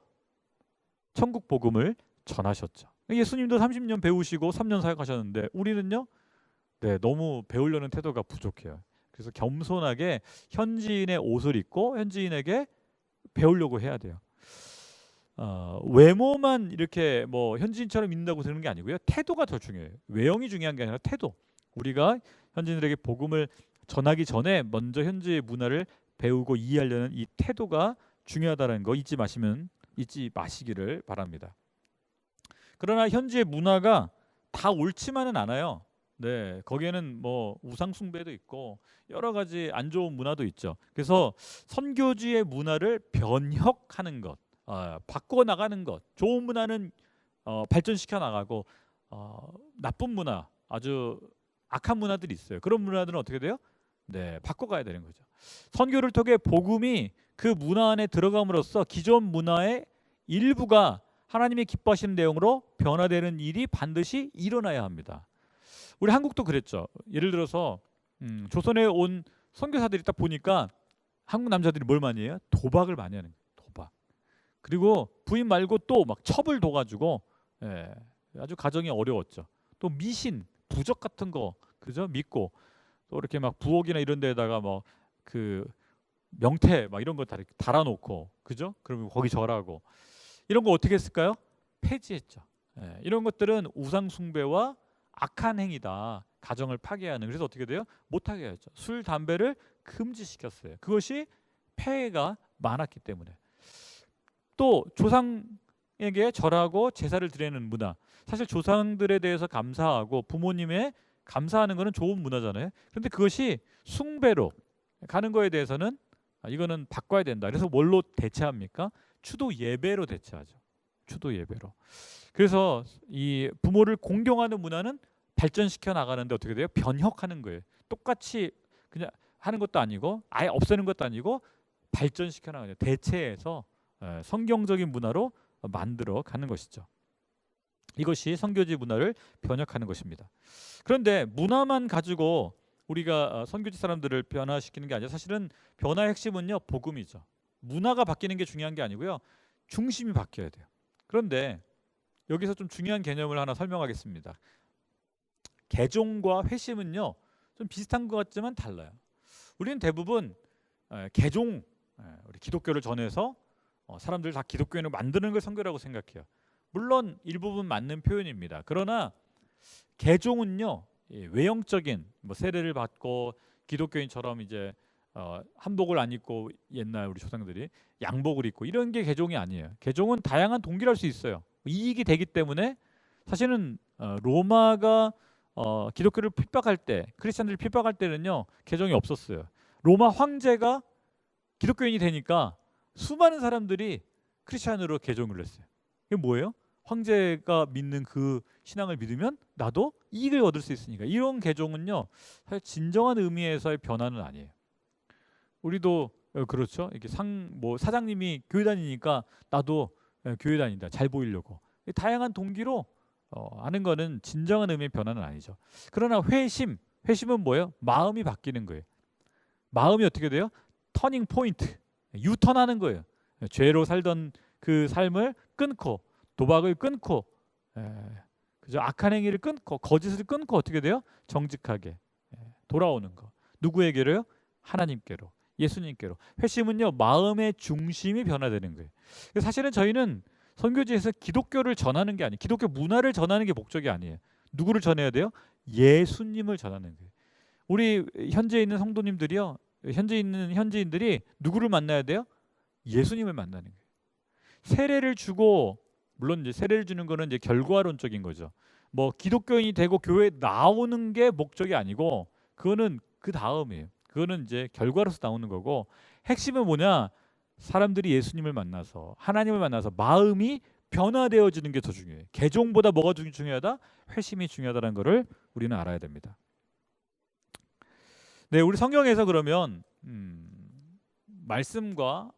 천국 복음을 전하셨죠. 예수님도 30년 배우시고 3년 사역하셨는데 우리는요, 네, 너무 배우려는 태도가 부족해요. 그래서 겸손하게 현지인의 옷을 입고 현지인에게 배우려고 해야 돼요. 외모만 이렇게 뭐 현지인처럼 믿는다고 되는 게 아니고요. 태도가 더 중요해요. 외형이 중요한 게 아니라 태도. 우리가 현지인들에게 복음을 전하기 전에 먼저 현지의 문화를 배우고 이해하려는 이 태도가 중요하다는 거 잊지 마시기를 바랍니다. 그러나 현지의 문화가 다 옳지만은 않아요. 네, 거기에는 뭐 우상 숭배도 있고 여러 가지 안 좋은 문화도 있죠. 그래서 선교지의 문화를 변혁하는 것, 바꿔 나가는 것, 좋은 문화는 발전시켜 나가고 나쁜 문화, 아주 악한 문화들이 있어요. 그런 문화들은 어떻게 돼요? 네, 바꿔가야 되는 거죠. 선교를 통해 복음이 그 문화 안에 들어감으로써 기존 문화의 일부가 하나님이 기뻐하시는 내용으로 변화되는 일이 반드시 일어나야 합니다. 우리 한국도 그랬죠. 예를 들어서 조선에 온 선교사들이 딱 보니까 한국 남자들이 뭘 많이 해요? 도박을 많이 하는 거예요. 도박. 그리고 부인 말고 또 막 첩을 둬가지고 아주 가정이 어려웠죠. 또 미신, 부적 같은 거 그죠? 믿고 또 이렇게 막 부엌이나 이런 데다가 뭐 그 명태 막 이런 거 다 이렇게 달아놓고 그죠? 그러면 거기 절하고 이런 거 어떻게 했을까요? 폐지했죠. 이런 것들은 우상 숭배와 악한 행위다. 가정을 파괴하는. 그래서 어떻게 돼요? 못하게 하죠. 술, 담배를 금지시켰어요. 그것이 폐해가 많았기 때문에. 또 조상에게 절하고 제사를 드리는 문화. 사실 조상들에 대해서 감사하고 부모님에 감사하는 것은 좋은 문화잖아요. 그런데 그것이 숭배로 가는 거에 대해서는 이거는 바꿔야 된다. 그래서 뭘로 대체합니까? 추도 예배로 대체하죠. 추도 예배로. 그래서 이 부모를 공경하는 문화는 발전시켜 나가는데 어떻게 돼요? 변혁하는 거예요. 똑같이 그냥 하는 것도 아니고 아예 없애는 것도 아니고 발전시켜 나가요. 대체해서 성경적인 문화로 만들어 가는 것이죠. 이것이 선교지 문화를 변혁하는 것입니다. 그런데 문화만 가지고 우리가 선교지 사람들을 변화시키는 게 아니라 사실은 변화의 핵심은요, 복음이죠. 문화가 바뀌는 게 중요한 게 아니고요, 중심이 바뀌어야 돼요. 그런데 여기서 좀 중요한 개념을 하나 설명하겠습니다. 개종과 회심은요, 좀 비슷한 것 같지만 달라요. 우리는 대부분 개종, 우리 기독교를 전해서 사람들 다 기독교인을 만드는 걸 선교라고 생각해요. 물론 일부분 맞는 표현입니다. 그러나 개종은요, 외형적인 뭐 세례를 받고 기독교인처럼 이제 한복을 안 입고 옛날 우리 조상들이 양복을 입고 이런 게 개종이 아니에요. 개종은 다양한 동기를 할 수 있어요. 이익이 되기 때문에 사실은 로마가 기독교를 핍박할 때, 크리스천들을 핍박할 때는요, 개종이 없었어요. 로마 황제가 기독교인이 되니까 수많은 사람들이 크리스천으로 개종을 했어요. 이게 뭐예요? 황제가 믿는 그 신앙을 믿으면 나도 이익을 얻을 수 있으니까. 이런 개종은요, 사실 진정한 의미에서의 변화는 아니에요. 우리도 그렇죠. 이렇게 사장님이 교회 다니니까 나도 교회 다닌다. 잘 보이려고. 다양한 동기로 하는 거는 진정한 의미의 변화는 아니죠. 그러나 회심은 뭐예요? 마음이 바뀌는 거예요. 마음이 어떻게 돼요? 터닝 포인트, 유턴하는 거예요. 죄로 살던 그 삶을 끊고 도박을 끊고 그죠? 악한 행위를 끊고 거짓을 끊고 어떻게 돼요? 정직하게 돌아오는 거. 누구에게로요? 하나님께로, 예수님께로. 회심은요, 마음의 중심이 변화되는 거예요. 사실은 저희는 선교지에서 기독교를 전하는 게 아니에요. 기독교 문화를 전하는 게 목적이 아니에요. 누구를 전해야 돼요? 예수님을 전하는 거예요. 우리 현재 있는 성도님들이요, 현재 있는 현지인들이 누구를 만나야 돼요? 예수님을 만나는 거예요. 세례를 주고, 물론 이제 세례를 주는 거는 이제 결과론적인 거죠. 뭐 기독교인이 되고 교회에 나오는 게 목적이 아니고, 그거는 그 다음이에요. 그거는 이제 결과로서 나오는 거고, 핵심은 뭐냐? 사람들이 예수님을 만나서, 하나님을 만나서 마음이 변화되어지는 게 더 중요해요. 개종보다 뭐가 중요하다? 회심이 중요하다는 것을 우리는 알아야 됩니다. 네, 우리 성경에서 그러면 말씀과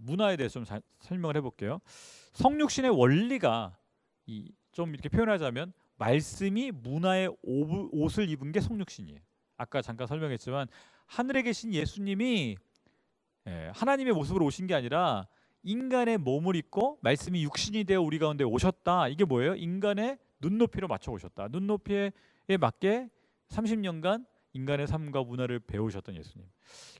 문화에 대해서 좀 설명을 해볼게요. 성육신의 원리가 좀 이렇게 표현하자면, 말씀이 문화의 옷을 입은 게 성육신이에요. 아까 잠깐 설명했지만, 하늘에 계신 예수님이 하나님의 모습으로 오신 게 아니라 인간의 몸을 입고 말씀이 육신이 되어 우리 가운데 오셨다. 이게 뭐예요? 인간의 눈높이로 맞춰 오셨다. 눈높이에 맞게 30년간 인간의 삶과 문화를 배우셨던 예수님.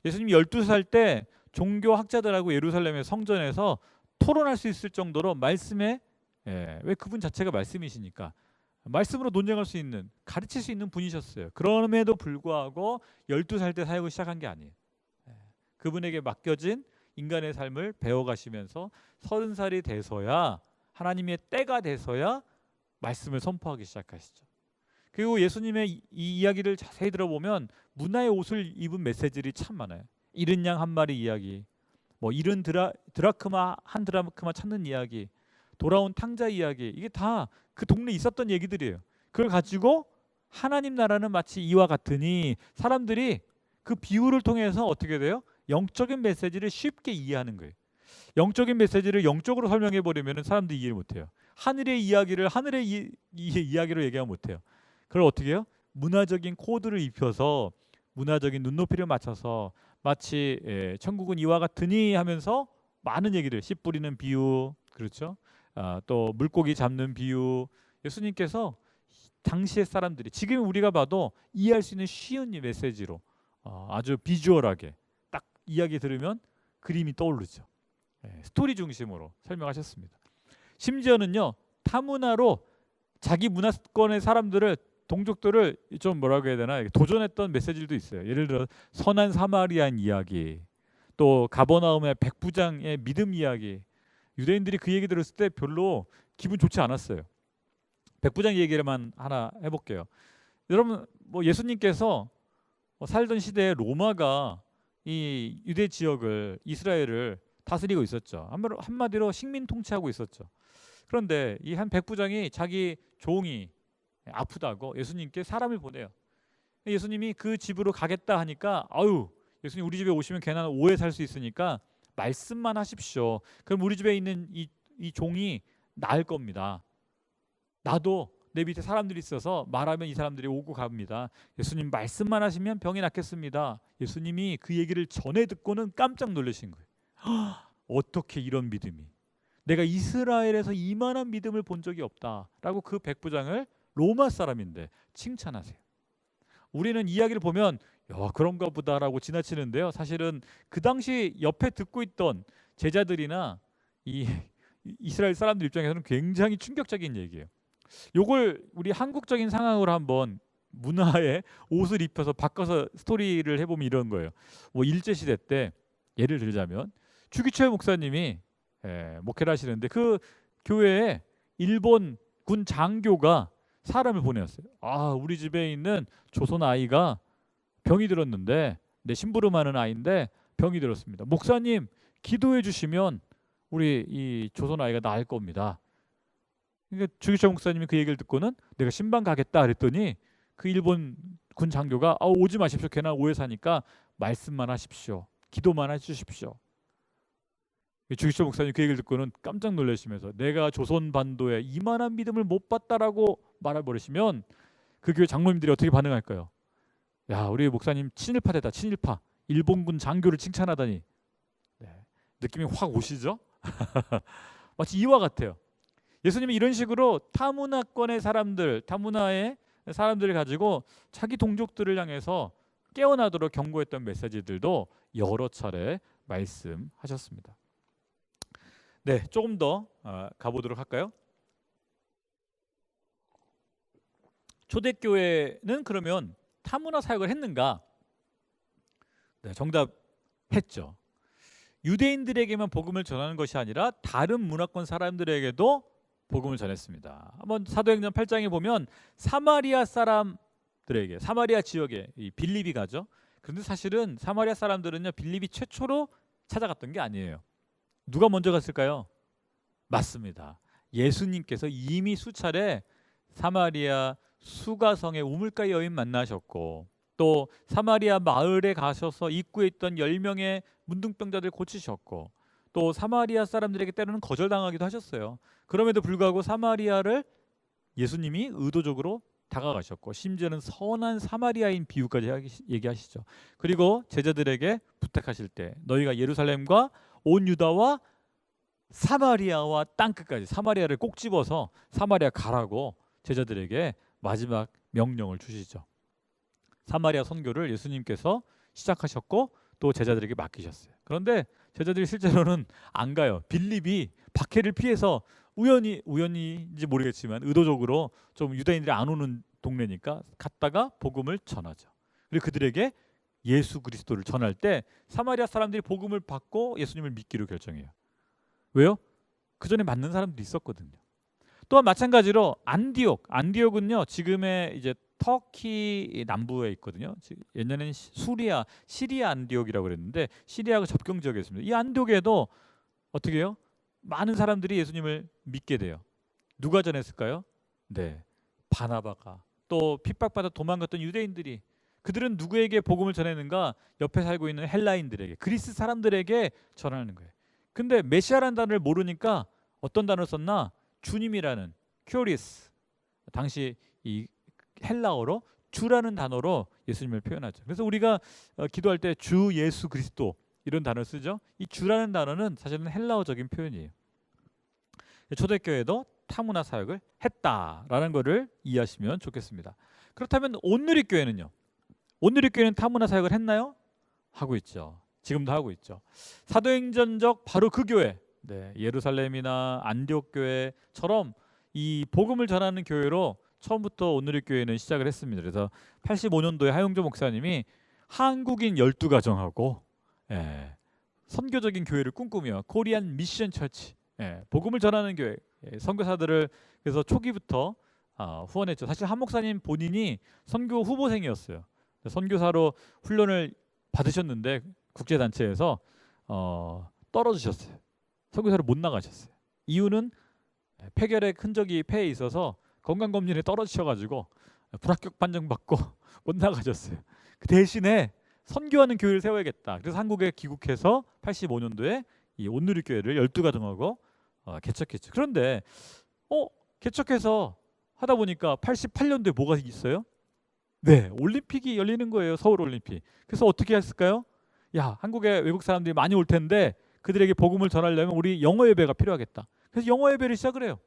예수님이 12살 때 종교학자들하고 예루살렘의 성전에서 토론할 수 있을 정도로 말씀에, 왜 그분 자체가 말씀이시니까 말씀으로 논쟁할 수 있는, 가르칠 수 있는 분이셨어요. 그럼에도 불구하고 12살 때 사역을 시작한 게 아니에요. 그분에게 맡겨진 인간의 삶을 배워가시면서 30살이 돼서야, 하나님의 때가 돼서야 말씀을 선포하기 시작하시죠. 그리고 예수님의 이 이야기를 자세히 들어보면 문화의 옷을 입은 메시지들이 참 많아요. 잃은 양 한 마리 이야기, 뭐 잃은 드라크마 한 드라크마 찾는 이야기, 돌아온 탕자 이야기, 이게 다 그 동네에 있었던 얘기들이에요. 그걸 가지고 하나님 나라는 마치 이와 같으니, 사람들이 그 비유를 통해서 어떻게 돼요? 영적인 메시지를 쉽게 이해하는 거예요. 영적인 메시지를 영적으로 설명해 버리면 사람들이 이해를 못해요. 하늘의 이야기를 하늘의 이야기로 얘기하면 못해요. 그걸 어떻게 해요? 문화적인 코드를 입혀서, 문화적인 눈높이를 맞춰서, 마치 천국은 이와 같으니 하면서 많은 얘기를, 씨 뿌리는 비유, 그렇죠? 또 물고기 잡는 비유. 예수님께서 당시의 사람들이, 지금 우리가 봐도 이해할 수 있는 쉬운 메시지로 아주 비주얼하게 딱 이야기 들으면 그림이 떠오르죠. 스토리 중심으로 설명하셨습니다. 심지어는요, 타문화로 자기 문화권의 사람들을, 동족들을 좀 뭐라고 해야 되나, 도전했던 메시지들도 있어요. 예를 들어 선한 사마리아인 이야기, 또 가버나움의 백부장의 믿음 이야기. 유대인들이 그 얘기 들었을 때 별로 기분 좋지 않았어요. 백부장 얘기를만 하나 해볼게요. 여러분, 뭐 예수님께서 살던 시대에 로마가 이 유대 지역을, 이스라엘을 다스리고 있었죠. 한마디로 식민 통치하고 있었죠. 그런데 이 한 백부장이 자기 종이 아프다고 예수님께 사람을 보내요. 예수님이 그 집으로 가겠다 하니까, 아유, 예수님 우리 집에 오시면 괜한 오해 살 수 있으니까 말씀만 하십시오. 그럼 우리 집에 있는 이 종이 나을 겁니다. 나도 내 밑에 사람들이 있어서 말하면 이 사람들이 오고 갑니다. 예수님 말씀만 하시면 병이 낫겠습니다. 예수님이 그 얘기를 전해 듣고는 깜짝 놀라신 거예요. 어떻게 이런 믿음이, 내가 이스라엘에서 이만한 믿음을 본 적이 없다라고 그 백부장을, 로마 사람인데, 칭찬하세요. 우리는 이야기를 보면 야, 그런가 보다라고 지나치는데요, 사실은 그 당시 옆에 듣고 있던 제자들이나 이 이스라엘 사람들 입장에서는 굉장히 충격적인 얘기예요. 요걸 우리 한국적인 상황으로 한번 문화의 옷을 입혀서 바꿔서 스토리를 해보면 이런 거예요. 뭐 일제시대 때 예를 들자면, 주기철 목사님이 목회를 하시는데, 그 교회에 일본 군 장교가 사람을 보내었어요. 우리 집에 있는 조선 아이가 병이 들었는데, 내 심부름하는 아이인데 병이 들었습니다. 목사님 기도해 주시면 우리 이 조선 아이가 나을 겁니다. 그러니까 주기철 목사님이 그 얘기를 듣고는 내가 신방 가겠다 그랬더니, 그 일본 군 장교가 오지 마십시오. 걔나 오해 사니까 말씀만 하십시오. 기도만 해주십시오. 주기철 목사님 그 얘기를 듣고는 깜짝 놀라시면서, 내가 조선 반도에 이만한 믿음을 못 봤다라고 말해버리시면 그 교회 장로님들이 어떻게 반응할까요? 야, 우리 목사님 친일파대다, 친일파. 일본군 장교를 칭찬하다니. 느낌이 확 오시죠? 마치 이와 같아요. 예수님이 이런 식으로 타문화권의 사람들, 타문화의 사람들을 가지고 자기 동족들을 향해서 깨어나도록 경고했던 메시지들도 여러 차례 말씀하셨습니다. 네, 조금 더 가보도록 할까요? 초대교회는 그러면 타문화 사역을 했는가? 네, 정답 했죠. 유대인들에게만 복음을 전하는 것이 아니라 다른 문화권 사람들에게도 복음을 전했습니다. 한번 사도행전 8장에 보면 사마리아 사람들에게, 사마리아 지역에 이 빌립이 가죠. 그런데 사실은 사마리아 사람들은요, 빌립이 최초로 찾아갔던 게 아니에요. 누가 먼저 갔을까요? 맞습니다. 예수님께서 이미 수차례 사마리아 수가성의 우물가 여인 만나셨고, 또 사마리아 마을에 가셔서 입구에 있던 10명의 문둥병자들 고치셨고, 또 사마리아 사람들에게 때로는 거절당하기도 하셨어요. 그럼에도 불구하고 사마리아를 예수님이 의도적으로 다가가셨고, 심지어는 선한 사마리아인 비유까지 얘기하시죠. 그리고 제자들에게 부탁하실 때 너희가 예루살렘과 온 유다와 사마리아와 땅끝까지, 사마리아를 꼭 집어서 사마리아 가라고 제자들에게 마지막 명령을 주시죠. 사마리아 선교를 예수님께서 시작하셨고 또 제자들에게 맡기셨어요. 그런데 제자들이 실제로는 안 가요. 빌립이 박해를 피해서 우연히인지 모르겠지만 의도적으로 좀 유대인들이 안 오는 동네니까 갔다가 복음을 전하죠. 그리고 그들에게 예수 그리스도를 전할 때 사마리아 사람들이 복음을 받고 예수님을 믿기로 결정해요. 왜요? 그 전에 맞는 사람들이 있었거든요. 또한 마찬가지로 안디옥은요, 지금의 이제 터키 남부에 있거든요. 옛날에는 시리아 안디옥이라고 그랬는데 시리아가 접경 지역에 있습니다. 이 안디옥에도 어떻게 해요? 많은 사람들이 예수님을 믿게 돼요. 누가 전했을까요? 네, 바나바가. 또 핍박받아 도망갔던 유대인들이. 그들은 누구에게 복음을 전했는가? 옆에 살고 있는 헬라인들에게, 그리스 사람들에게 전하는 거예요. 근데 메시아라는 단어를 모르니까 어떤 단어를 썼나? 주님이라는 큐리스, 당시 이 헬라어로 주라는 단어로 예수님을 표현하죠. 그래서 우리가 기도할 때 주 예수 그리스도 이런 단어를 쓰죠. 이 주라는 단어는 사실은 헬라어적인 표현이에요. 초대교회도 타문화 사역을 했다라는 것을 이해하시면 좋겠습니다. 그렇다면 온누리 교회는요? 온누리 교회는 타문화 사역을 했나요? 하고 있죠. 지금도 하고 있죠. 사도행전적 바로 그 교회, 네, 예루살렘이나 안디옥 교회처럼 이 복음을 전하는 교회로 처음부터 온누리 교회는 시작을 했습니다. 그래서 85년도에 하용조 목사님이 한국인 12가정하고 선교적인 교회를 꿈꾸며 코리안 미션 처치, 복음을 전하는 교회, 선교사들을 그래서 초기부터 후원했죠. 사실 한 목사님 본인이 선교 후보생이었어요. 선교사로 훈련을 받으셨는데 국제단체에서 떨어지셨어요. 선교사로 못 나가셨어요. 이유는 폐결핵 흔적이 폐에 있어서 건강검진에 떨어지셔가지고 불합격 판정받고 못 나가셨어요. 그 대신에 선교하는 교회를 세워야겠다. 그래서 한국에 귀국해서 85년도에 이 온누리 교회를 12가정하고 개척했죠. 그런데 개척해서 하다 보니까 88년도에 뭐가 있어요? 네, 올림픽이 열리는 거예요. 서울 올림픽. 그래서 어떻게 했을까요? 야, 한국에 외국 사람들이 많이 올 텐데 그들에게 복음을 전하려면 우리 영어 예배가 필요하겠다. 그래서 영어 예배를 시작을 해요.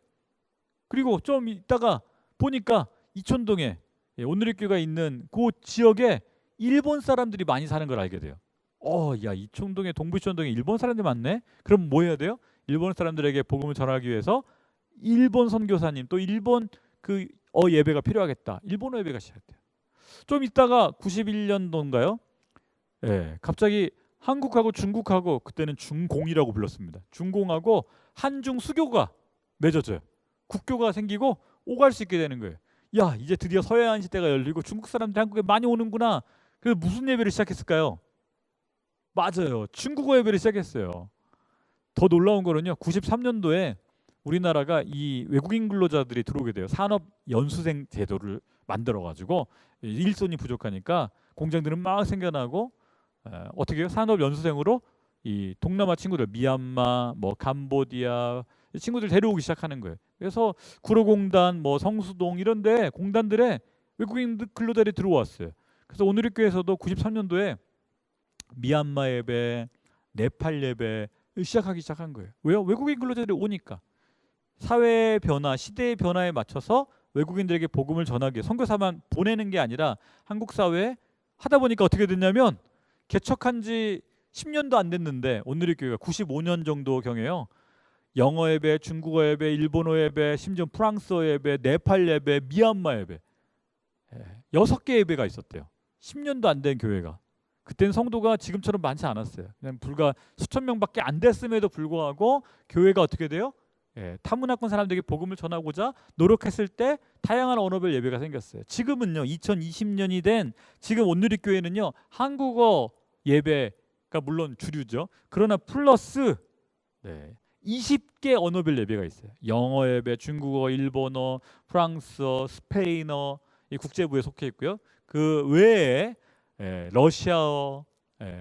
그리고 좀 있다가 보니까 이촌동에 온누리 교회가 있는 그 지역에 일본 사람들이 많이 사는 걸 알게 돼요. 야, 이촌동에, 동부 이촌동에 일본 사람들이 많네. 그럼 뭐 해야 돼요? 일본 사람들에게 복음을 전하기 위해서 일본 선교사님, 또 일본 예배가 필요하겠다. 일본어 예배가 시작돼요. 좀 있다가 91년도인가요? 갑자기 한국하고 중국하고, 그때는 중공이라고 불렀습니다. 중공하고 한중 수교가 맺어져요. 국교가 생기고 오갈 수 있게 되는 거예요. 야, 이제 드디어 서해안 시대가 열리고 중국 사람들이 한국에 많이 오는구나. 그래서 무슨 예배를 시작했을까요? 맞아요, 중국어 예배를 시작했어요. 더 놀라운 거는요, 93년도에 우리나라가 이 외국인 근로자들이 들어오게 돼요. 산업 연수생 제도를 만들어 가지고 일손이 부족하니까 공장들은 막 생겨나고, 어떻게 해요? 산업 연수생으로 이 동남아 친구들, 미얀마, 뭐 캄보디아 친구들 데려오기 시작하는 거예요. 그래서 구로공단, 뭐 성수동 이런데 공단들에 외국인 근로자들이 들어왔어요. 그래서 온누리 교회에서도 93년도에 미얀마 예배, 네팔 예배 시작하기 시작한 거예요. 왜요? 외국인 근로자들이 오니까. 사회의 변화, 시대의 변화에 맞춰서 외국인들에게 복음을 전하기 위해 선교사만 보내는 게 아니라 한국 사회에 하다 보니까 어떻게 됐냐면 개척한 지 10년도 안 됐는데 온누리교회가 95년 정도 경에요. 영어 예배, 중국어 예배, 일본어 예배, 심지어 프랑스어 예배, 네팔 예배, 미얀마 예배 6개 예배가 있었대요. 10년도 안 된 교회가. 그때는 성도가 지금처럼 많지 않았어요. 그냥 불과 수천 명밖에 안 됐음에도 불구하고 교회가 어떻게 돼요? 타문화권 사람들에게 복음을 전하고자 노력했을 때 다양한 언어별 예배가 생겼어요. 지금은요, 2020년이 된 지금 온누리교회는요, 한국어 예배가 물론 주류죠. 그러나 플러스 20개 언어별 예배가 있어요. 영어 예배, 중국어, 일본어, 프랑스어, 스페인어 이 국제부에 속해 있고요. 그 외에 러시아어,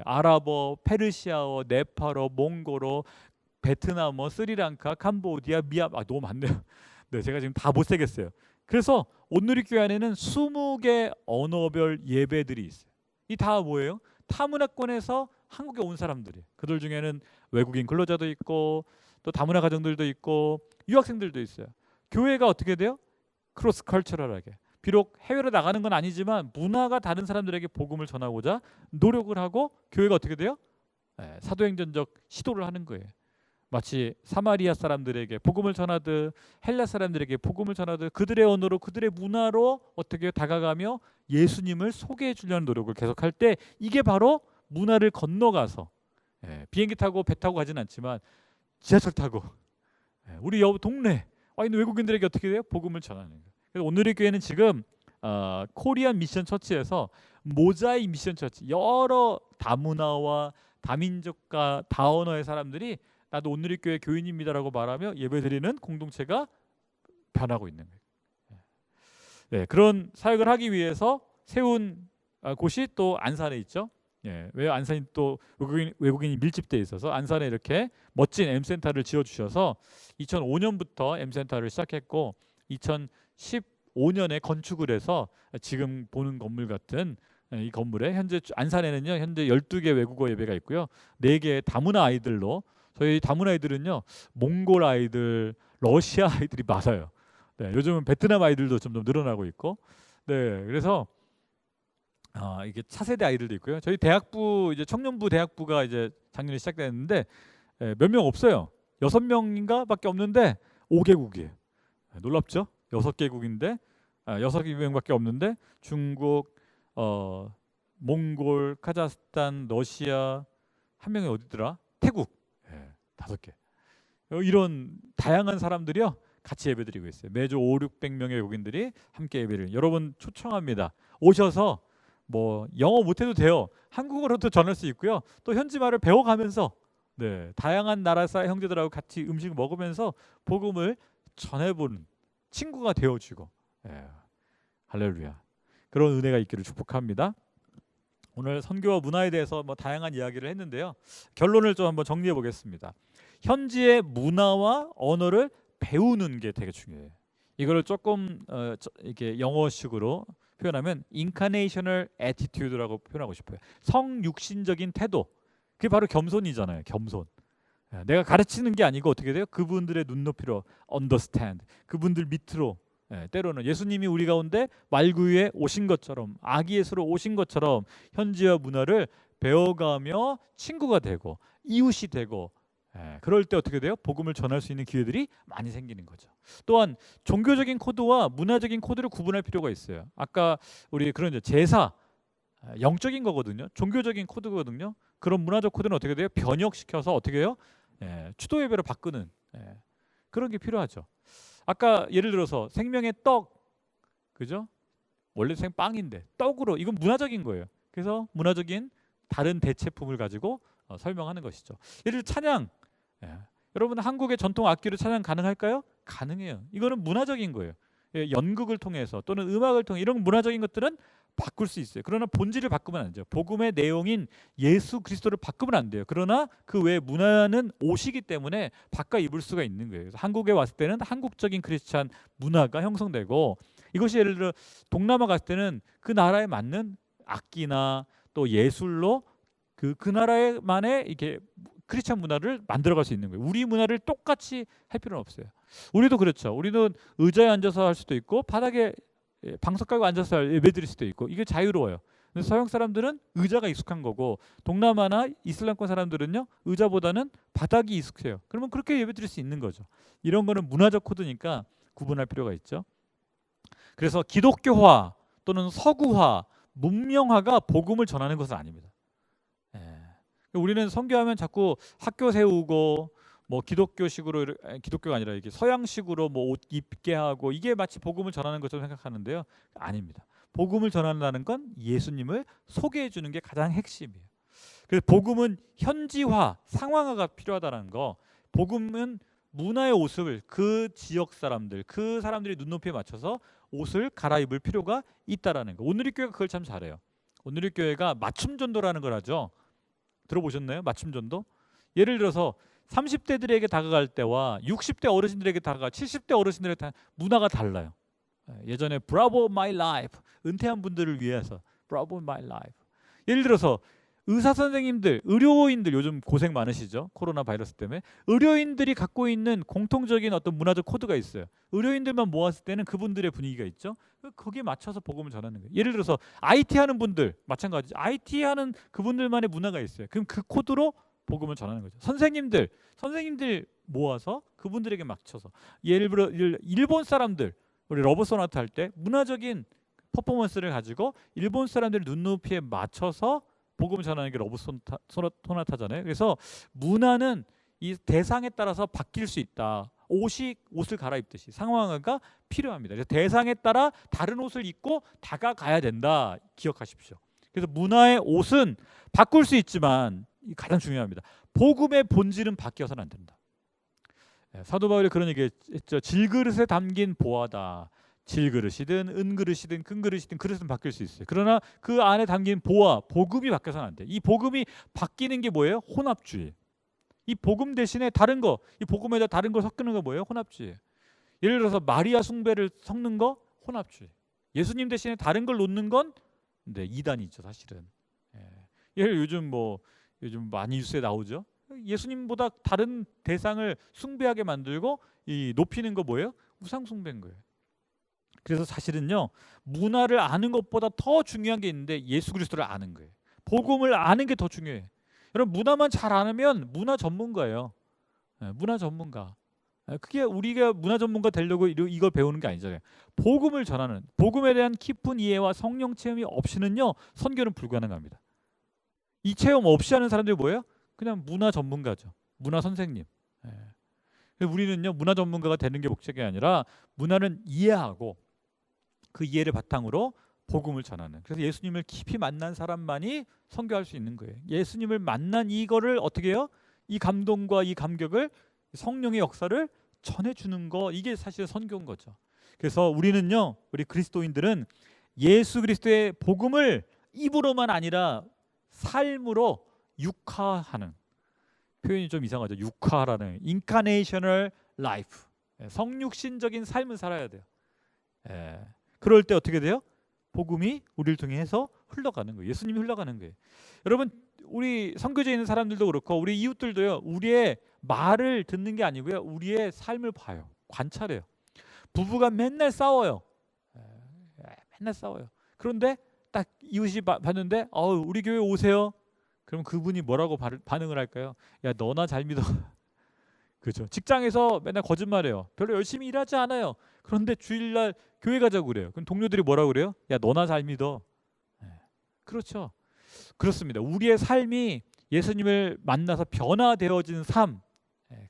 아랍어, 페르시아어, 네팔어, 몽골어, 베트남어, 스리랑카, 캄보디아, 너무 많네요. 네, 제가 지금 다 못 세겠어요. 그래서 온누리교회 안에는 20개 언어별 예배들이 있어요. 이 다 뭐예요? 타문화권에서 한국에 온 사람들이. 그들 중에는 외국인 근로자도 있고 또 다문화 가정들도 있고 유학생들도 있어요. 교회가 어떻게 돼요? 크로스 컬처럴하게. 비록 해외로 나가는 건 아니지만 문화가 다른 사람들에게 복음을 전하고자 노력을 하고 교회가 어떻게 돼요? 사도행전적 시도를 하는 거예요. 마치 사마리아 사람들에게 복음을 전하듯 헬라 사람들에게 복음을 전하듯 그들의 언어로 그들의 문화로 어떻게 다가가며 예수님을 소개해 주려는 노력을 계속할 때 이게 바로 문화를 건너가서 비행기 타고 배 타고 가진 않지만 지하철 타고 우리 동네 와 있는 외국인들에게 어떻게 돼요? 복음을 전하는 거예요. 그래서 오늘의 교회는 지금 코리안 미션 처치에서 모자이크 미션 처치 여러 다문화와 다민족과 다언어의 사람들이 나도 오늘의 교회 교인입니다라고 말하며 예배드리는 공동체가 변하고 있는 거예요. 그런 사역을 하기 위해서 세운 곳이 또 안산에 있죠. 왜 안산이 또 외국인이 밀집돼 있어서 안산에 이렇게 멋진 M센터를 지어주셔서 2005년부터 M센터를 시작했고 2015년에 건축을 해서 지금 보는 건물 같은 이 건물에 현재 안산에는요 현재 12개 외국어 예배가 있고요 4개의 다문화 아이들로 저희 다문화 아이들은요 몽골 아이들, 러시아 아이들이 많아요. 요즘은 베트남 아이들도 점점 늘어나고 있고 그래서 이게 차세대 아이들도 있고요. 저희 대학부 이제 청년부 대학부가 이제 작년에 시작됐는데 몇 명 없어요. 6명인가밖에 없는데 5개국이에요. 놀랍죠? 6개국인데 6개국밖에 없는데 중국, 몽골, 카자흐스탄, 러시아 한 명이 어디더라? 태국 5개. 이런 다양한 사람들이요 같이 예배드리고 있어요. 매주 500~600명의 외국인들이 함께 예배를 여러분 초청합니다. 오셔서 뭐 영어 못해도 돼요. 한국어로도 전할 수 있고요. 또 현지 말을 배워가면서 다양한 나라 사이 형제들하고 같이 음식을 먹으면서 복음을 전해보는 친구가 되어주고 할렐루야. 그런 은혜가 있기를 축복합니다. 오늘 선교와 문화에 대해서 뭐 다양한 이야기를 했는데요. 결론을 좀 한번 정리해 보겠습니다. 현지의 문화와 언어를 배우는 게 되게 중요해요. 이거를 조금 이렇게 영어식으로 표현하면 incarnational attitude라고 표현하고 싶어요. 성육신적인 태도. 그게 바로 겸손이잖아요. 겸손. 내가 가르치는 게 아니고 어떻게 돼요? 그분들의 눈높이로 understand. 그분들 밑으로 때로는 예수님이 우리 가운데 말구유에 오신 것처럼 아기 예수로 오신 것처럼 현지와 문화를 배워가며 친구가 되고 이웃이 되고 그럴 때 어떻게 돼요? 복음을 전할 수 있는 기회들이 많이 생기는 거죠. 또한 종교적인 코드와 문화적인 코드를 구분할 필요가 있어요. 아까 우리 그런 제사 영적인 거거든요. 종교적인 코드거든요. 그런 문화적 코드는 어떻게 돼요? 변형시켜서 어떻게 해요? 추도 예배로 바꾸는 그런 게 필요하죠. 아까 예를 들어서 생명의 떡, 그죠? 원래 생빵인데 떡으로 이건 문화적인 거예요. 그래서 문화적인 다른 대체품을 가지고 설명하는 것이죠. 예를 들어 찬양, 여러분 한국의 전통 악기로 찬양 가능할까요? 가능해요. 이거는 문화적인 거예요. 연극을 통해서 또는 음악을 통해 이런 문화적인 것들은 바꿀 수 있어요. 그러나 본질을 바꾸면 안 돼요. 복음의 내용인 예수 그리스도를 바꾸면 안 돼요. 그러나 그 외 문화는 옷이기 때문에 바꿔 입을 수가 있는 거예요. 그래서 한국에 왔을 때는 한국적인 크리스찬 문화가 형성되고 이것이 예를 들어 동남아 갔을 때는 그 나라에 맞는 악기나 또 예술로 그 나라에만의 이렇게 크리스찬 문화를 만들어갈 수 있는 거예요. 우리 문화를 똑같이 할 필요는 없어요. 우리도 그렇죠. 우리는 의자에 앉아서 할 수도 있고 바닥에 방석 깔고 앉아서 예배드릴 수도 있고 이게 자유로워요. 근데 서양 사람들은 의자가 익숙한 거고 동남아나 이슬람권 사람들은요 의자보다는 바닥이 익숙해요. 그러면 그렇게 예배드릴 수 있는 거죠. 이런 거는 문화적 코드니까 구분할 필요가 있죠. 그래서 기독교화 또는 서구화, 문명화가 복음을 전하는 것은 아닙니다. 예. 우리는 선교하면 자꾸 학교 세우고 뭐 기독교식으로, 기독교가 아니라 이게 서양식으로 뭐 옷 입게 하고 이게 마치 복음을 전하는 것처럼 생각하는데요. 아닙니다. 복음을 전한다는 건 예수님을 소개해 주는 게 가장 핵심이에요. 그래서 복음은 현지화, 상황화가 필요하다는 거. 복음은 문화의 옷을 그 지역 사람들, 그 사람들이 눈높이에 맞춰서 옷을 갈아입을 필요가 있다라는 거. 오늘의 교회가 그걸 참 잘해요. 오늘의 교회가 맞춤 전도라는 걸 하죠. 들어보셨나요? 맞춤 전도? 예를 들어서 30대들에게 다가갈 때와 60대 어르신들에게 다가갈 70대 어르신들의 문화가 달라요. 예전에 브라보 마이 라이프, 은퇴한 분들을 위해서 브라보 마이 라이프. 예를 들어서 의사 선생님들, 의료인들 요즘 고생 많으시죠? 코로나 바이러스 때문에. 의료인들이 갖고 있는 공통적인 어떤 문화적 코드가 있어요. 의료인들만 모았을 때는 그분들의 분위기가 있죠. 거기에 맞춰서 복음을 전하는 거예요. 예를 들어서 IT 하는 분들 마찬가지죠. IT 하는 그분들만의 문화가 있어요. 그럼 그 코드로 복음을 전하는 거죠. 선생님들 모아서 그분들에게 맞춰서. 예를 들어 일본 사람들, 우리 러브 소나타 할 때 문화적인 퍼포먼스를 가지고 일본 사람들 눈높이에 맞춰서 복음을 전하는 게 러브 소나타잖아요. 그래서 문화는 이 대상에 따라서 바뀔 수 있다. 옷을 갈아입듯이 상황화가 필요합니다. 그래서 대상에 따라 다른 옷을 입고 다가가야 된다. 기억하십시오. 그래서 문화의 옷은 바꿀 수 있지만 가장 중요합니다. 복음의 본질은 바뀌어서는 안 된다. 사도 바울이 그런 얘기했죠. 질그릇에 담긴 보화다. 질그릇이든 은그릇이든 금그릇이든 그릇은 바뀔 수 있어요. 그러나 그 안에 담긴 보화, 복음이 바뀌어서는 안 돼. 이 복음이 바뀌는 게 뭐예요? 혼합주의. 이 복음 대신에 다른 거, 이 복음에다 다른 걸 섞는 거 뭐예요? 혼합주의. 예를 들어서 마리아 숭배를 섞는 거 혼합주의. 예수님 대신에 다른 걸 놓는 건 이단이죠, 사실은. 예를 요즘 많이 뉴스에 나오죠. 예수님보다 다른 대상을 숭배하게 만들고 이 높이는 거 뭐예요? 우상 숭배인 거예요. 그래서 사실은요, 문화를 아는 것보다 더 중요한 게 있는데 예수 그리스도를 아는 거예요. 복음을 아는 게 더 중요해요. 여러분, 문화만 잘 알면 문화 전문가예요. 문화 전문가. 그게 우리가 문화 전문가 되려고 이걸 배우는 게 아니잖아요. 복음을 전하는, 복음에 대한 깊은 이해와 성령 체험이 없이는요, 선교는 불가능합니다. 이 체험 없이 하는 사람들이 뭐예요? 그냥 문화 전문가죠. 문화 선생님. 우리는요, 문화 전문가가 되는 게 목적이 아니라 문화는 이해하고 그 이해를 바탕으로 복음을 전하는. 그래서 예수님을 깊이 만난 사람만이 선교할 수 있는 거예요. 예수님을 만난 이거를 어떻게 해요? 이 감동과 이 감격을, 성령의 역사를 전해주는 거, 이게 사실 선교인 거죠. 그래서 우리는요, 우리 그리스도인들은 예수 그리스도의 복음을 입으로만 아니라 삶으로 육화하는, 표현이 좀 이상하죠. 육화라는, 인카네이셔널 라이프, 성육신적인 삶을 살아야 돼요. 그럴 때 어떻게 돼요? 복음이 우리를 통해서 흘러가는 거예요. 예수님이 흘러가는 거예요. 여러분, 우리 선교지에 있는 사람들도 그렇고 우리 이웃들도요, 우리의 말을 듣는 게 아니고요, 우리의 삶을 봐요. 관찰해요. 부부가 맨날 싸워요. 맨날 싸워요. 그런데 딱 이웃이 봤는데 우리 교회 오세요. 그럼 그분이 뭐라고 반응을 할까요? 야, 너나 잘 믿어. 그렇죠. 직장에서 맨날 거짓말해요. 별로 열심히 일하지 않아요. 그런데 주일날 교회 가자고 그래요. 그럼 동료들이 뭐라고 그래요? 야, 너나 잘 믿어. 그렇죠. 그렇습니다. 우리의 삶이 예수님을 만나서 변화되어진 삶.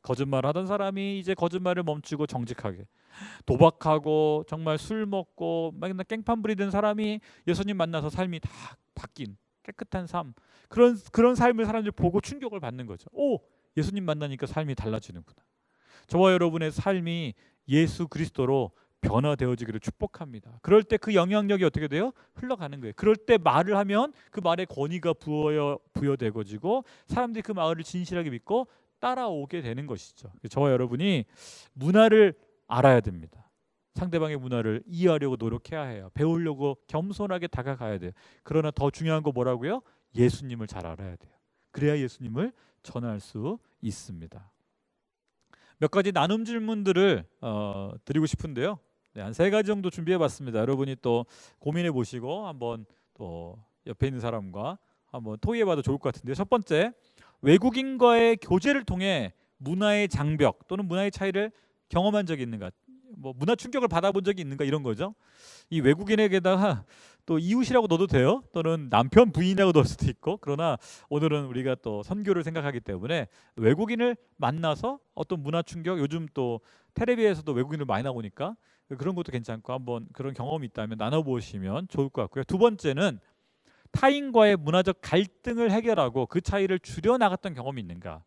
거짓말하던 사람이 이제 거짓말을 멈추고 정직하게, 도박하고 정말 술 먹고 맨날 깽판 부리던 사람이 예수님 만나서 삶이 다 바뀐 깨끗한 삶. 그런 삶을 사람들이 보고 충격을 받는 거죠. 오, 예수님 만나니까 삶이 달라지는구나. 저와 여러분의 삶이 예수 그리스도로 변화되어지기를 축복합니다. 그럴 때 그 영향력이 어떻게 돼요? 흘러가는 거예요. 그럴 때 말을 하면 그 말에 권위가 부여되고지고 사람들이 그 말을 진실하게 믿고 따라오게 되는 것이죠. 저와 여러분이 문화를 알아야 됩니다. 상대방의 문화를 이해하려고 노력해야 해요. 배우려고 겸손하게 다가가야 돼요. 그러나 더 중요한 거 뭐라고요? 예수님을 잘 알아야 돼요. 그래야 예수님을 전할 수 있습니다. 몇 가지 나눔 질문들을 드리고 싶은데요. 한 3가지 정도 준비해봤습니다. 여러분이 또 고민해 보시고 한번 또 옆에 있는 사람과 한번 토의해봐도 좋을 것 같은데요. 첫 번째, 외국인과의 교제를 통해 문화의 장벽 또는 문화의 차이를 경험한 적이 있는가? 뭐 문화 충격을 받아본 적이 있는가 이런 거죠. 이 외국인에게다가 또 이웃이라고 넣어도 돼요. 또는 남편 부인이라고 넣을 수도 있고. 그러나 오늘은 우리가 또 선교를 생각하기 때문에 외국인을 만나서 어떤 문화 충격, 요즘 또 텔레비에서도 외국인을 많이 나오니까 그런 것도 괜찮고 한번 그런 경험이 있다면 나눠보시면 좋을 것 같고요. 두 번째는 타인과의 문화적 갈등을 해결하고 그 차이를 줄여 나갔던 경험이 있는가?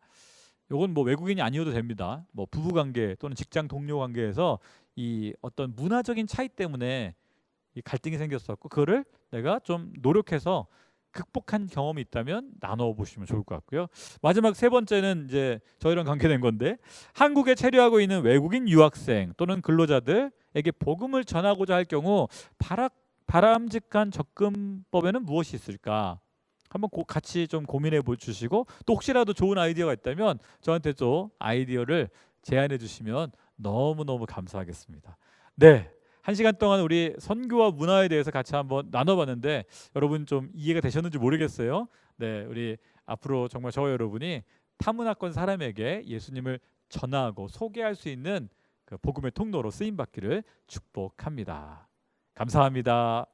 요건 뭐 외국인이 아니어도 됩니다. 뭐 부부 관계 또는 직장 동료 관계에서 이 어떤 문화적인 차이 때문에 이 갈등이 생겼었고 그거를 내가 좀 노력해서 극복한 경험이 있다면 나눠 보시면 좋을 것 같고요. 마지막 세 번째는 이제 저희랑 관계된 건데 한국에 체류하고 있는 외국인 유학생 또는 근로자들에게 복음을 전하고자 할 경우 바람직한 접근법에는 무엇이 있을까? 한번 같이 좀 고민해 주시고 또 혹시라도 좋은 아이디어가 있다면 저한테 좀 아이디어를 제안해 주시면 너무너무 감사하겠습니다. 네. 1시간 동안 우리 선교와 문화에 대해서 같이 한번 나눠봤는데 여러분 좀 이해가 되셨는지 모르겠어요. 네, 우리 앞으로 정말 저와 여러분이 타문화권 사람에게 예수님을 전하고 소개할 수 있는 그 복음의 통로로 쓰임 받기를 축복합니다. 감사합니다.